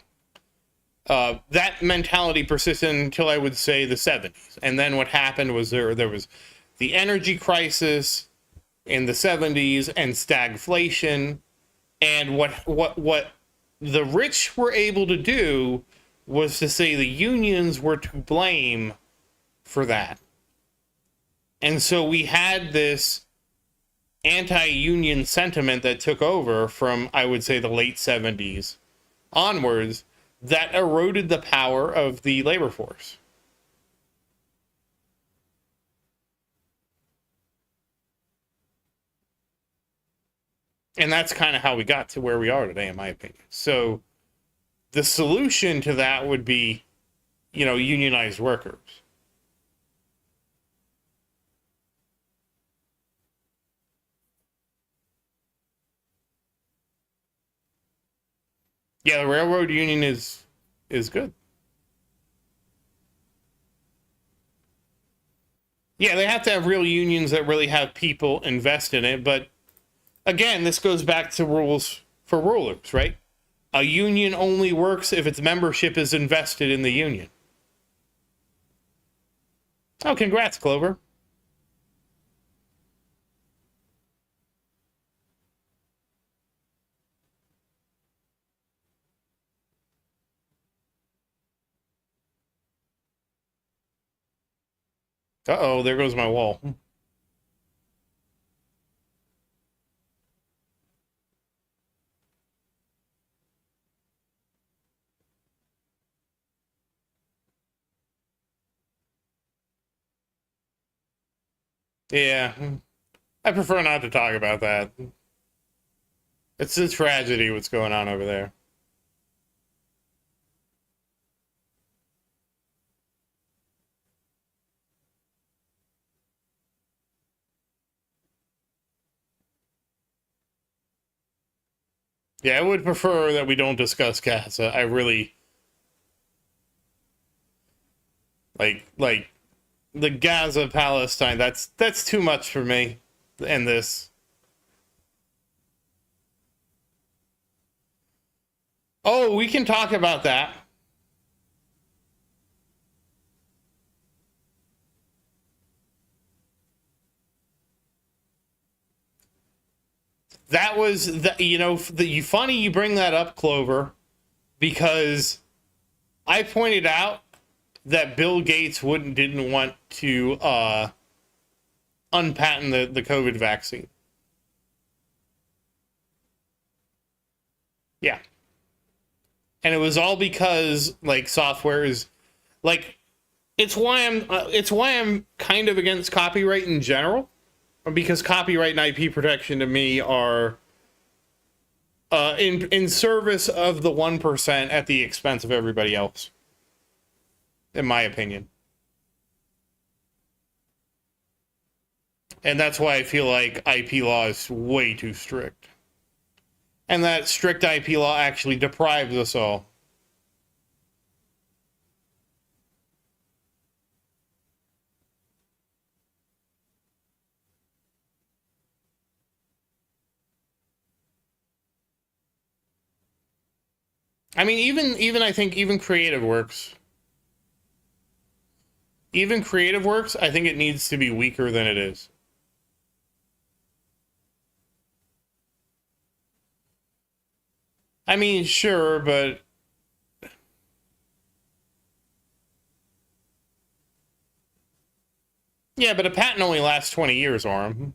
mentality persisted until I would say the 70s. And then what happened was there was the energy crisis in the 70s and stagflation, and what the rich were able to do was to say the unions were to blame for that. And so we had this anti-union sentiment that took over from, I would say, the late 70s onwards, that eroded the power of the labor force. And that's kind of how we got to where we are today, in my opinion. So the solution to that would be, unionized workers. Yeah, the railroad union is good. Yeah, they have to have real unions that really have people invest in it. But again, this goes back to rules for rulers, right? A union only works if its membership is invested in the union. Oh, congrats, Clover. Uh-oh, there goes my wall. Yeah, I prefer not to talk about that. It's a tragedy what's going on over there. Yeah, I would prefer that we don't discuss Gaza. I really like the Gaza Palestine. That's too much for me. And this. Oh, we can talk about that. That was funny you bring that up, Clover, because I pointed out that Bill Gates didn't want to unpatent the COVID vaccine. Yeah. And it was all because like software is like it's why I'm kind of against copyright in general, because copyright and IP protection to me are in service of the 1% at the expense of everybody else, in my opinion. And that's why I feel like IP law is way too strict. And that strict IP law actually deprives us all. I mean, even I think even Creative Works. Even Creative Works, I think it needs to be weaker than it is. I mean, sure, but yeah, but a patent only lasts 20 years, Orm.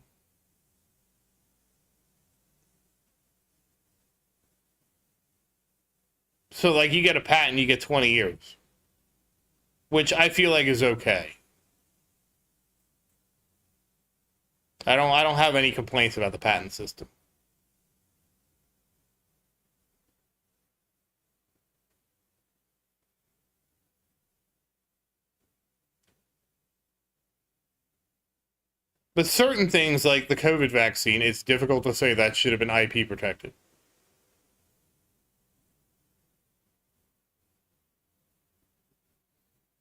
So like you get a patent, you get 20 years. Which I feel like is okay. I don't have any complaints about the patent system. But certain things like the COVID vaccine, it's difficult to say that should have been IP protected.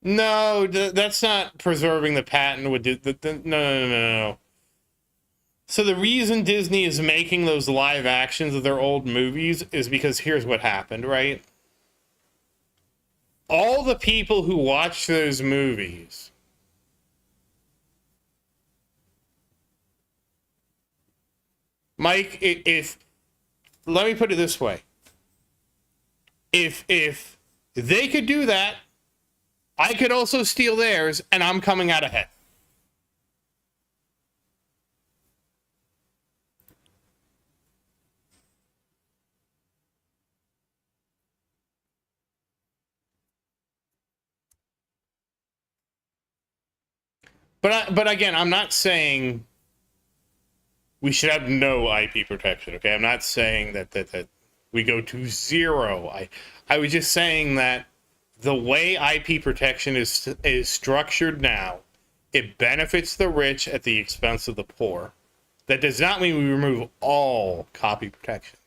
No, that's not preserving the patent. No. So the reason Disney is making those live actions of their old movies is because here's what happened, right? All the people who watch those movies Mike, if let me put it this way. If they could do that, I could also steal theirs and I'm coming out ahead. But again, I'm not saying we should have no IP protection. Okay, I'm not saying that we go to zero. I was just saying that the way IP protection is structured now, it benefits the rich at the expense of the poor. That does not mean we remove all copy protection.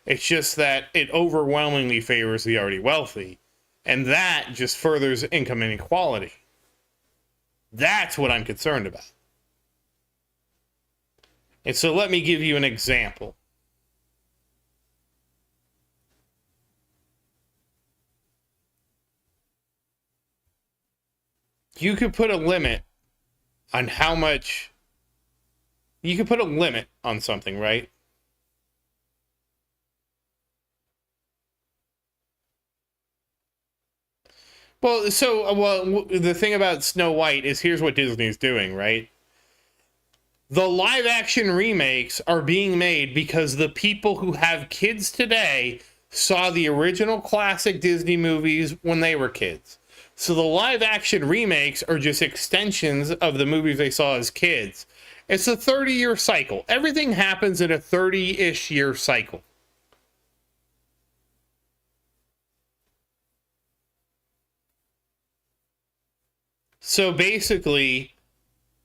It's just that it overwhelmingly favors the already wealthy, and that just furthers income inequality. That's what I'm concerned about. And so let me give you an example. you could put a limit on how much. You could put a limit on something, right? Well, the thing about Snow White is here's what Disney's doing, right? The live action remakes are being made because the people who have kids today saw the original classic Disney movies when they were kids. So the live action remakes are just extensions of the movies they saw as kids. It's a 30-year cycle. Everything happens in a 30-ish year cycle. So basically,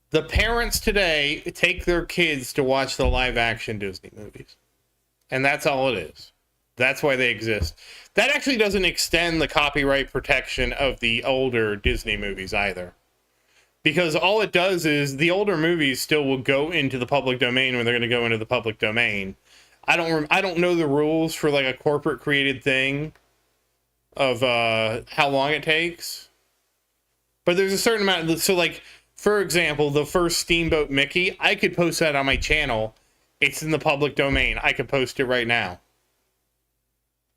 the parents today take their kids to watch the live action Disney movies. And that's all it is. That's why they exist. That actually doesn't extend the copyright protection of the older Disney movies either. Because all it does is the older movies still will go into the public domain when they're going to go into the public domain. I don't know the rules for like a corporate created thing of how long it takes. But there's a certain amount. So like, for example, the first Steamboat Mickey, I could post that on my channel. It's in the public domain. I could post it right now.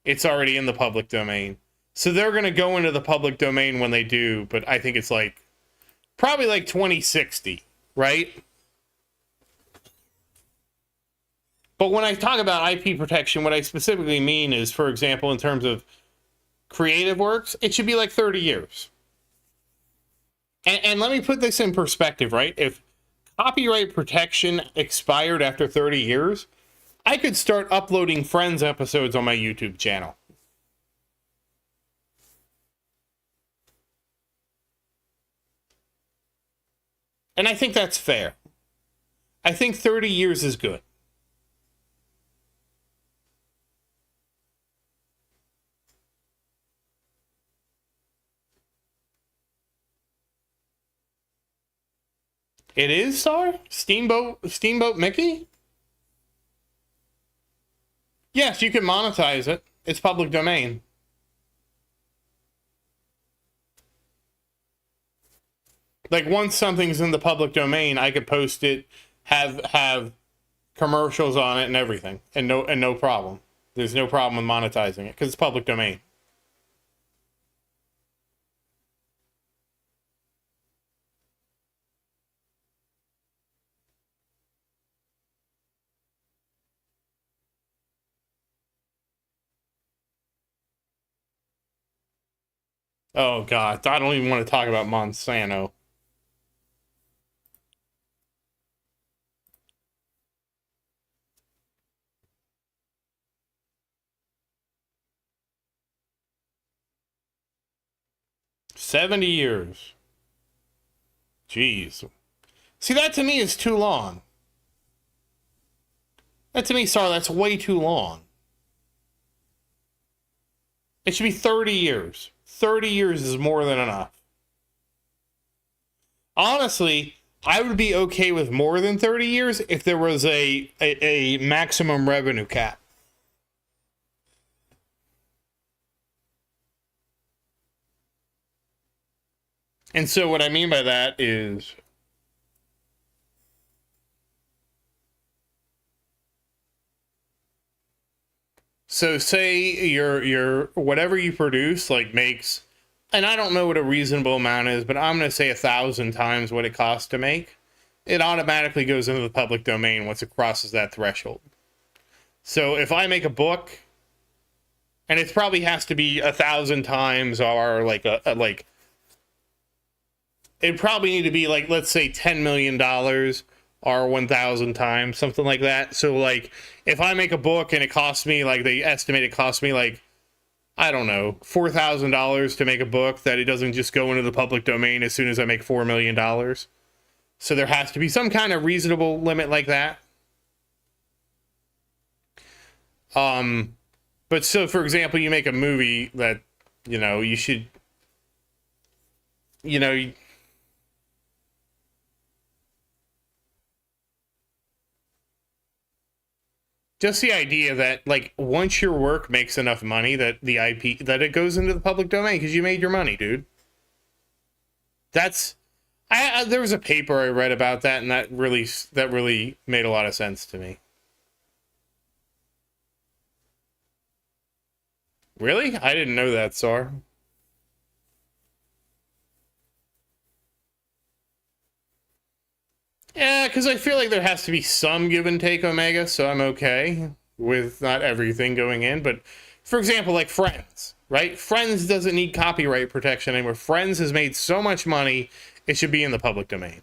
It's already in the public domain. So they're going to go into the public domain when they do, but I think it's like, probably like 2060, right? But when I talk about IP protection, what I specifically mean is, for example, in terms of creative works, it should be like 30 years. And let me put this in perspective, right? If copyright protection expired after 30 years, I could start uploading Friends episodes on my YouTube channel. And I think that's fair. I think 30 years is good. It is, Sar? Steamboat Mickey? Yes, you can monetize it. It's public domain. Like once something's in the public domain, I could post it, have commercials on it and everything, and no problem. There's no problem with monetizing it because it's public domain. Oh God, I don't even want to talk about Monsanto. $70 years. Jeez. See, that to me is too long. That to me, sorry, that's way too long. It should be 30 years. 30 years is more than enough. Honestly, I would be okay with more than 30 years if there was a maximum revenue cap. And so what I mean by that is, so say your whatever you produce like makes, and I don't know what a reasonable amount is, but I'm going to say 1,000 times what it costs to make. It automatically goes into the public domain once it crosses that threshold. So if I make a book, and it probably has to be 1,000 times, or like like it probably need to be like, let's say $10 million or 1,000 times, something like that. So like if I make a book and it costs me, like they estimate it costs me like, I don't know, $4,000 to make a book, that it doesn't just go into the public domain as soon as I make $4 million. So there has to be some kind of reasonable limit like that. But so for example, you make a movie that, you should, just the idea that like once your work makes enough money that the IP that it goes into the public domain because you made your money, dude. That's there was a paper I read about that, and that really made a lot of sense to me. Really? I didn't know that, Sar. Yeah, because I feel like there has to be some give and take, Omega, so I'm okay with not everything going in. But for example, like Friends, right? Friends doesn't need copyright protection anymore. Friends has made so much money, it should be in the public domain.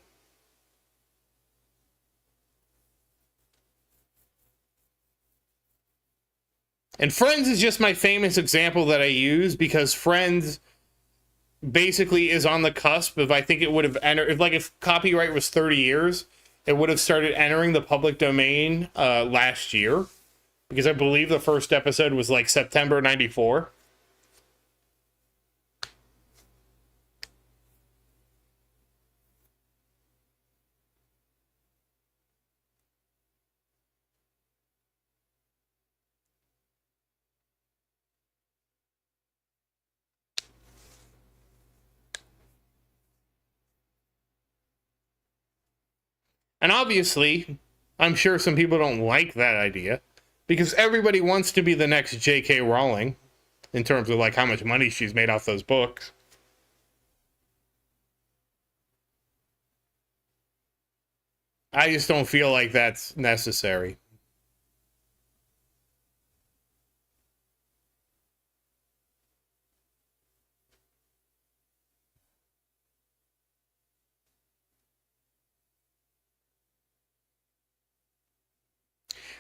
And Friends is just my famous example that I use because Friends basically is on the cusp of, I think it would have entered, if copyright was 30 years, it would have started entering the public domain last year, because I believe the first episode was like September 94. And obviously, I'm sure some people don't like that idea because everybody wants to be the next J.K. Rowling in terms of like how much money she's made off those books. I just don't feel like that's necessary.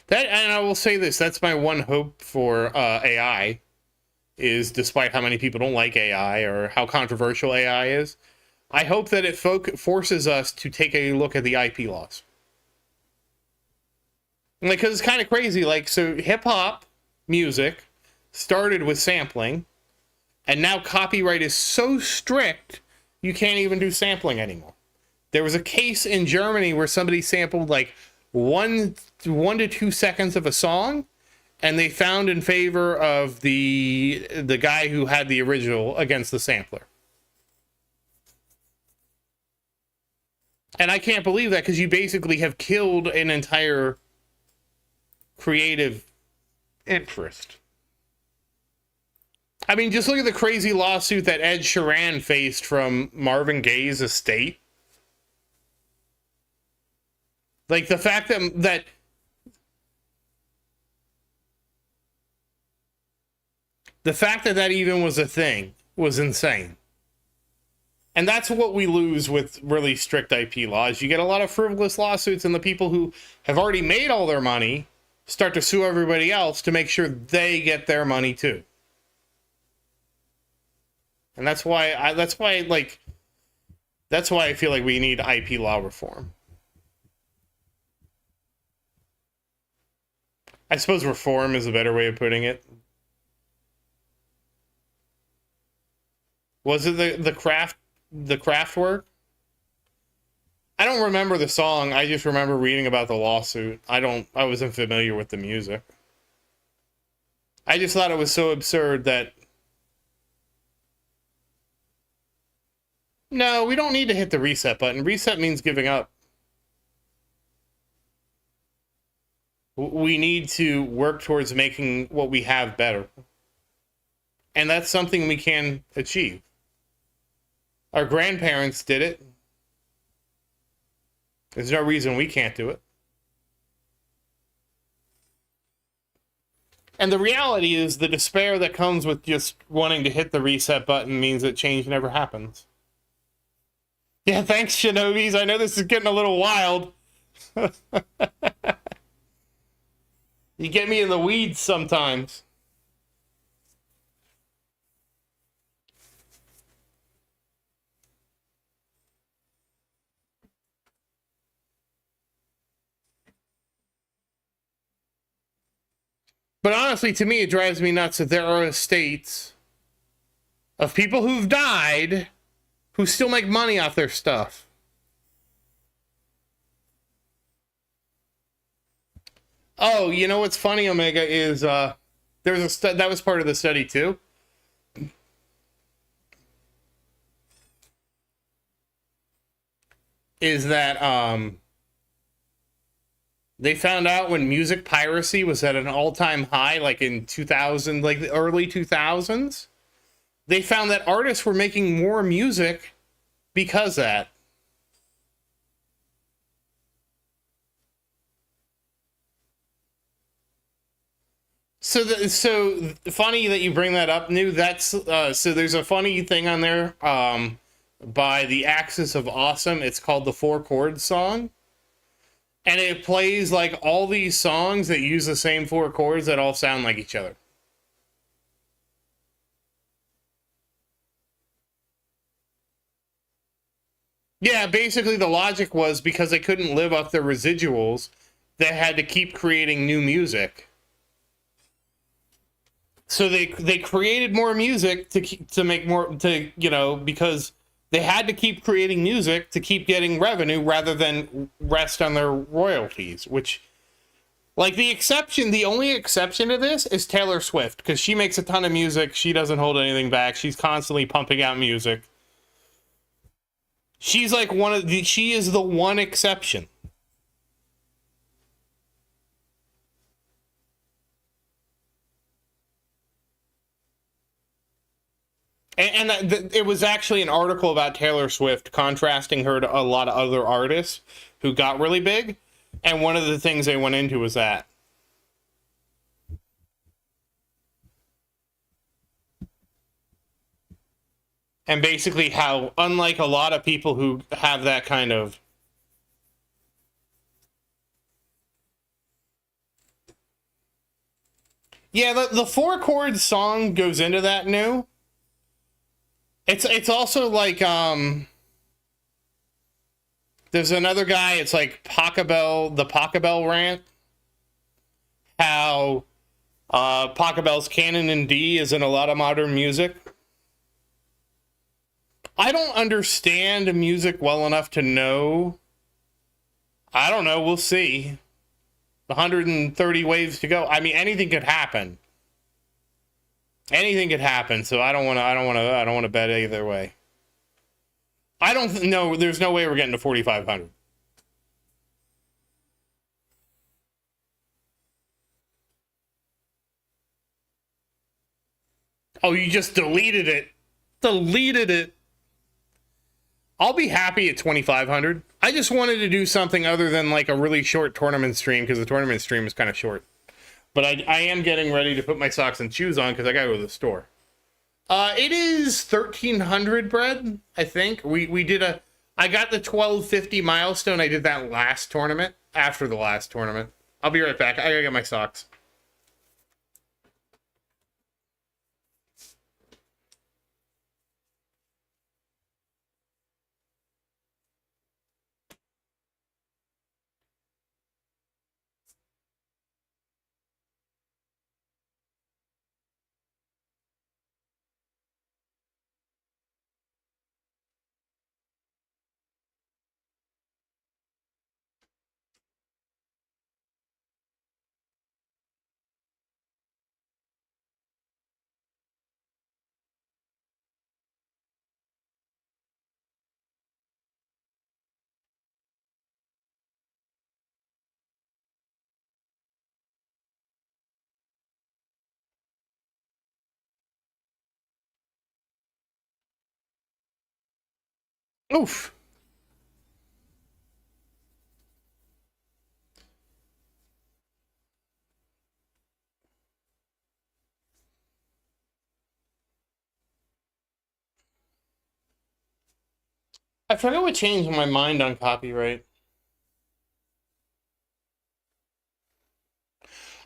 That, and I will say this, that's my one hope for AI, is despite how many people don't like AI or how controversial AI is, I hope that it forces us to take a look at the IP laws. Like, because it's kind of crazy. Like, so hip-hop music started with sampling, and now copyright is so strict, you can't even do sampling anymore. There was a case in Germany where somebody sampled like 1 to 2 seconds of a song, and they found in favor of the guy who had the original against the sampler. And I can't believe that, because you basically have killed an entire creative interest. I mean, just look at the crazy lawsuit that Ed Sheeran faced from Marvin Gaye's estate. Like, the fact that the fact that even was a thing was insane. And that's what we lose with really strict IP laws. You get a lot of frivolous lawsuits, and the people who have already made all their money start to sue everybody else to make sure they get their money too. And that's why I feel like we need IP law reform. I suppose reform is a better way of putting it. Was it the Kraftwerk? I don't remember the song. I just remember reading about the lawsuit. I wasn't familiar with the music. I just thought it was so absurd that no, we don't need to hit the reset button. Reset means giving up. We need to work towards making what we have better. And that's something we can achieve. Our grandparents did it. There's no reason we can't do it. And the reality is the despair that comes with just wanting to hit the reset button means that change never happens. Yeah, thanks, Shinobis. I know this is getting a little wild. You get me in the weeds sometimes. But honestly, to me, it drives me nuts that there are estates of people who've died who still make money off their stuff. Oh, you know what's funny, Omega, is there was that was part of the study too. is that they found out when music piracy was at an all-time high, like in 2000, like the early 2000s, they found that artists were making more music because of that. So funny that you bring that up, New. That's so there's a funny thing on there by the Axis of Awesome. It's called the Four Chords song. And it plays like all these songs that use the same four chords that all sound like each other. Yeah, basically the logic was because they couldn't live up their residuals, they had to keep creating new music. So they created more music to make more, to, you know, because they had to keep creating music to keep getting revenue rather than rest on their royalties, which, like, the only exception to this is Taylor Swift, because she makes a ton of music. She doesn't hold anything back. She's constantly pumping out music. She's like she is the one exception. And it was actually an article about Taylor Swift contrasting her to a lot of other artists who got really big. And one of the things they went into was that. And basically how, unlike a lot of people who have that kind of... Yeah, the four chords song goes into that, New. It's also like, there's another guy, it's like Pachelbel, the Pachelbel rant. How Pachelbel's Canon in D is in a lot of modern music. I don't understand music well enough to know. I don't know, we'll see. 130 waves to go. I mean, anything could happen. Anything could happen, so I don't want to bet either way. I don't know. There's no way we're getting to 4,500. Oh, you just deleted it. Deleted it. I'll be happy at 2,500. I just wanted to do something other than like a really short tournament stream, because the tournament stream is kind of short. But I am getting ready to put my socks and shoes on because I gotta go to the store. It is 1,300 bread, I think. I got the 1250 milestone. I did that last tournament, after the last tournament. I'll be right back. I gotta get my socks. Oof. I forget what changed my mind on copyright.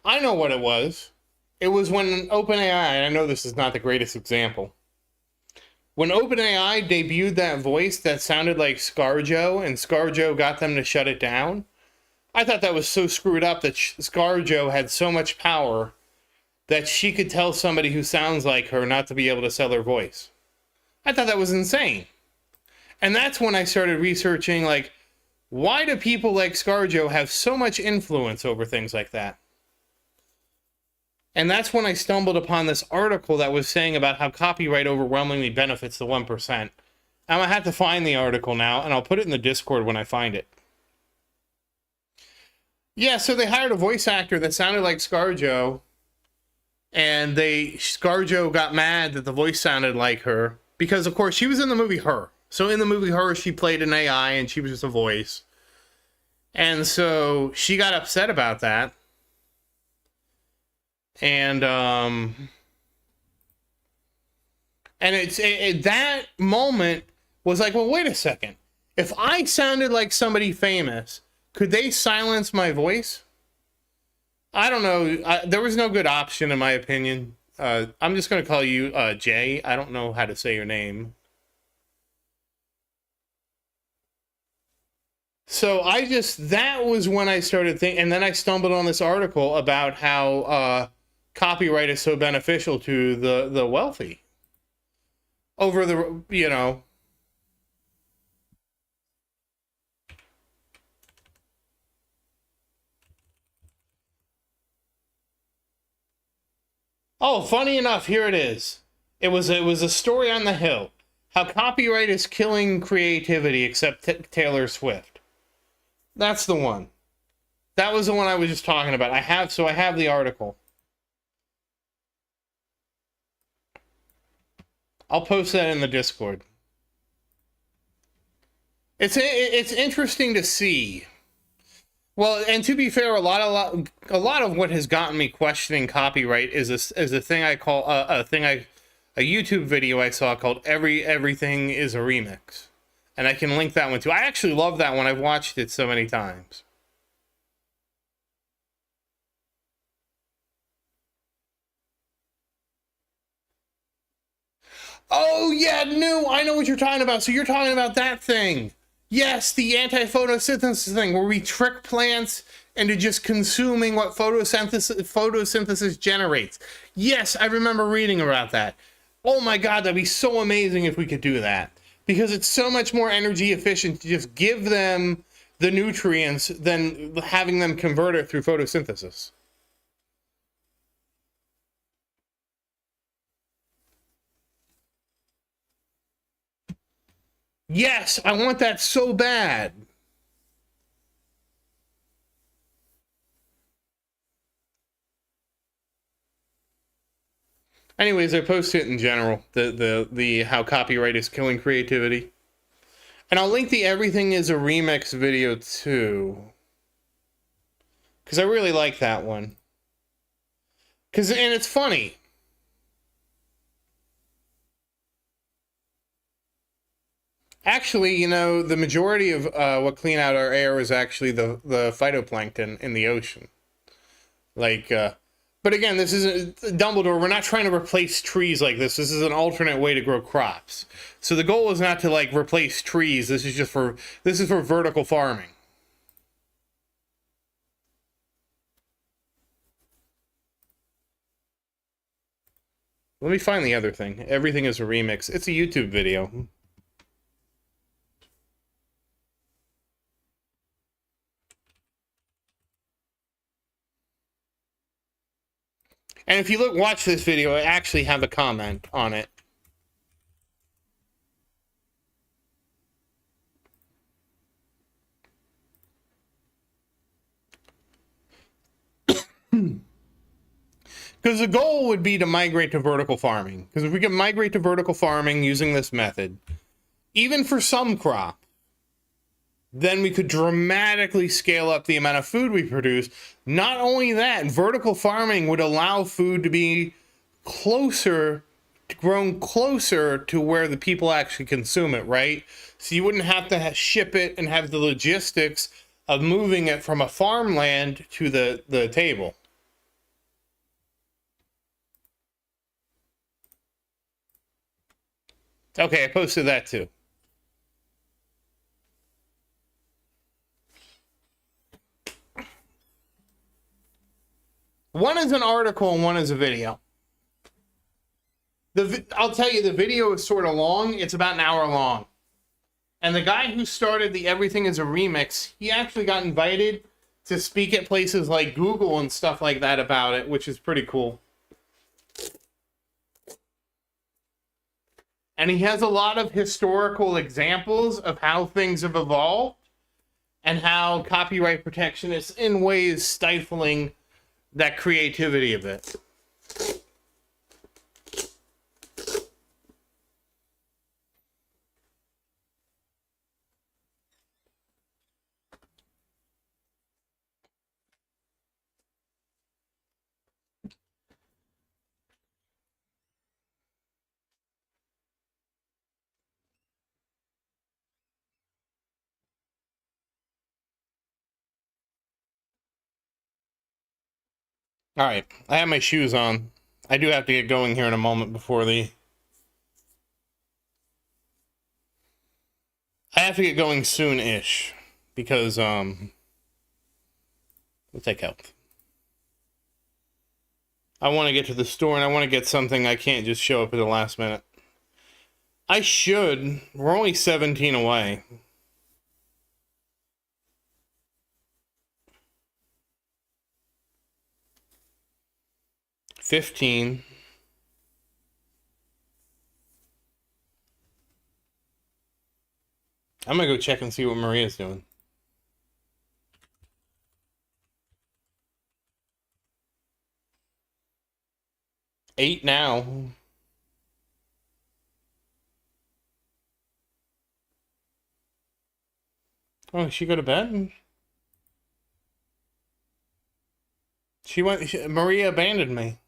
I know what it was. It was when OpenAI, I know this is not the greatest example. When OpenAI debuted that voice that sounded like ScarJo, and ScarJo got them to shut it down, I thought that was so screwed up that ScarJo had so much power that she could tell somebody who sounds like her not to be able to sell her voice. I thought that was insane. And that's when I started researching, like, why do people like ScarJo have so much influence over things like that? And that's when I stumbled upon this article that was saying about how copyright overwhelmingly benefits the 1%. I'm gonna have to find the article now, and I'll put it in the Discord when I find it. Yeah, so they hired a voice actor that sounded like ScarJo, and ScarJo got mad that the voice sounded like her, because of course she was in the movie Her. So in the movie Her, she played an AI and she was just a voice. And so she got upset about that. And that moment was like, well, wait a second. If I sounded like somebody famous, could they silence my voice? I don't know. There was no good option, in my opinion. I'm just going to call you Jay. I don't know how to say your name. So that was when I started thinking, and then I stumbled on this article about how copyright is so beneficial to the wealthy over the, you know. Oh, funny enough, here it is. It was a story on the Hill. How copyright is killing creativity, except Taylor Swift. That's the one. That was the one I was just talking about. I have the article. I'll post that in the Discord. It's interesting to see. Well, and to be fair, a lot of what has gotten me questioning copyright is a thing I call a YouTube video I saw called Everything is a Remix. And I can link that one too. I actually love that one. I've watched it so many times. Oh yeah, no, I know what you're talking about. So you're talking about that thing. Yes, the anti-photosynthesis thing where we trick plants into just consuming what photosynthesis generates. Yes, I remember reading about that. Oh my God, that'd be so amazing if we could do that. Because it's so much more energy efficient to just give them the nutrients than having them convert it through photosynthesis. Yes, I want that so bad. Anyways, I post it in general, the how copyright is killing creativity. And I'll link the Everything is a Remix video too. Because I really like that one. And it's funny. Actually, you know, the majority of what clean out our air is actually the phytoplankton in the ocean. Like, but again, this isn't Dumbledore. We're not trying to replace trees like this. This is an alternate way to grow crops. So the goal is not to like replace trees. This is for vertical farming. Let me find the other thing. Everything is a Remix. It's a YouTube video. And if you watch this video, I actually have a comment on it. Because the goal would be to migrate to vertical farming. Because if we can migrate to vertical farming using this method, even for some crop, then we could dramatically scale up the amount of food we produce. Not only that, vertical farming would allow food to be grown closer to where the people actually consume it, right? So you wouldn't have to ship it and have the logistics of moving it from a farmland to the table. Okay, I posted that too. One is an article and one is a video. I'll tell you, the video is sort of long. It's about an hour long. And the guy who started the Everything is a Remix, he actually got invited to speak at places like Google and stuff like that about it, which is pretty cool. And he has a lot of historical examples of how things have evolved and how copyright protection is in ways stifling that creativity a bit. All right, I have my shoes on. I do have to get going here in a moment before the... I have to get going soon-ish because, let's take health. I want to get to the store and I want to get something. I can't just show up at the last minute. I should. We're only 17 away. $15. I'm gonna go check and see what Maria's doing. $8 now. Oh, she go to bed? Maria abandoned me.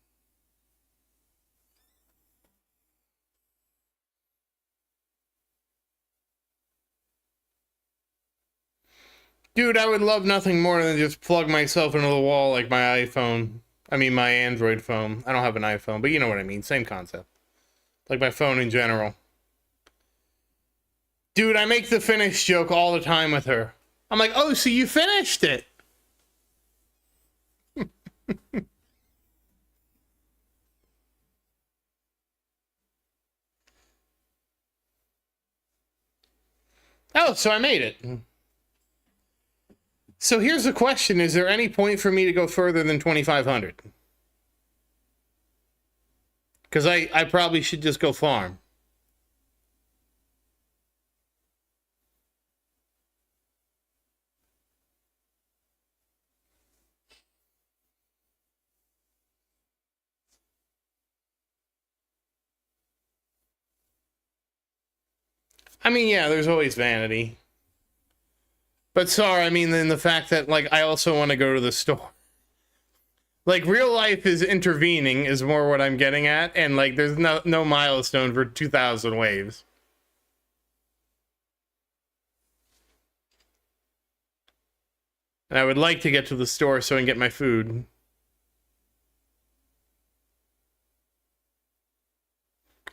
Dude, I would love nothing more than just plug myself into the wall like my iPhone. I mean, my Android phone. I don't have an iPhone, but you know what I mean. Same concept. Like my phone in general. Dude, I make the finish joke all the time with her. I'm like, oh, so you finished it. Oh, so I made it. So here's the question. Is there any point for me to go further than 2,500? Because I probably should just go farm. I mean, yeah, there's always vanity. But sorry, I mean, in the fact that, like, I also want to go to the store. Like, real life is intervening is more what I'm getting at. And, like, there's no milestone for 2,000 waves. And I would like to get to the store so I can get my food.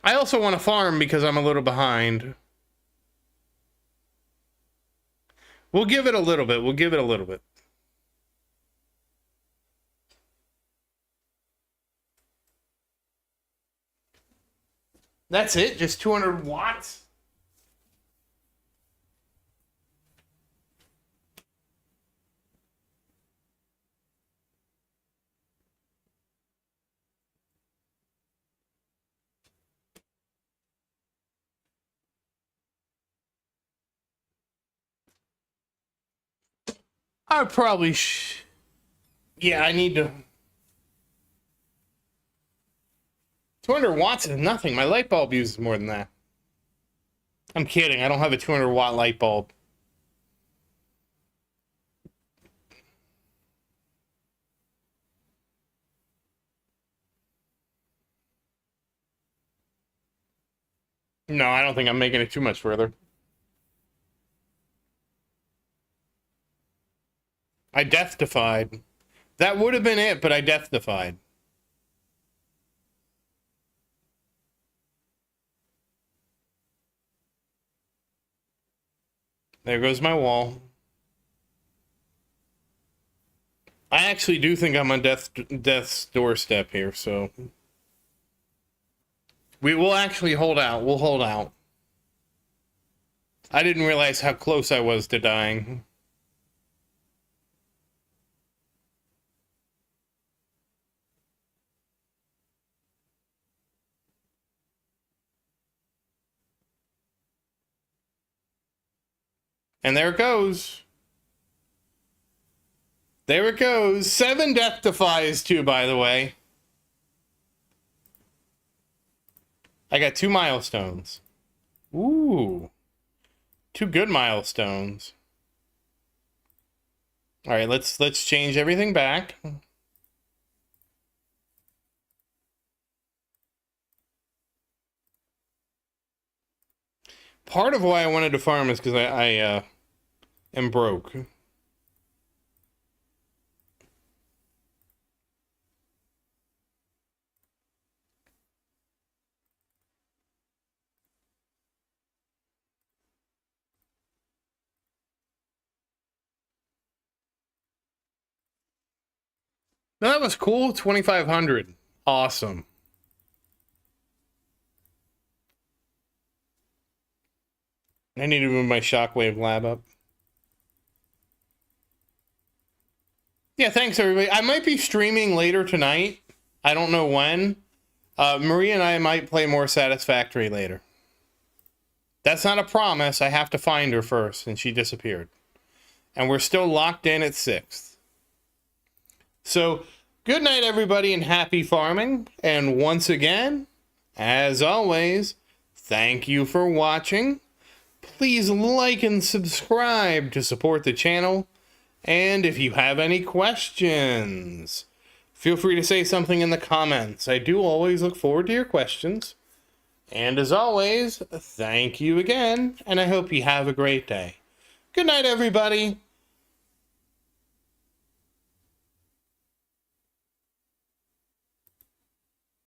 I also want to farm because I'm a little behind. We'll give it a little bit. We'll give it a little bit. That's it? Just 200 watts? I probably yeah, I need to... 200 watts is nothing. My light bulb uses more than that. I'm kidding. I don't have a 200 watt light bulb. No, I don't think I'm making it too much further. I death-defied. That would have been it, but I death-defied. There goes my wall. I actually do think I'm on death's doorstep here, so... We will actually hold out. We'll hold out. I didn't realize how close I was to dying. And there it goes. There it goes. 7 death defies too, by the way. I got 2 milestones. Ooh. 2 good milestones. All right, let's change everything back. Part of why I wanted to farm is because I am broke. No, that was cool. 2,500. Awesome. I need to move my Shockwave lab up. Yeah, thanks everybody. I might be streaming later tonight. I don't know when. Maria and I might play more Satisfactory later. That's not a promise. I have to find her first, and she disappeared. And we're still locked in at 6th. So, good night everybody and happy farming. And once again, as always, thank you for watching. Please like and subscribe to support the channel. And if you have any questions, feel free to say something in the comments. I do always look forward to your questions. And as always, thank you again, and I hope you have a great day. Good night, everybody.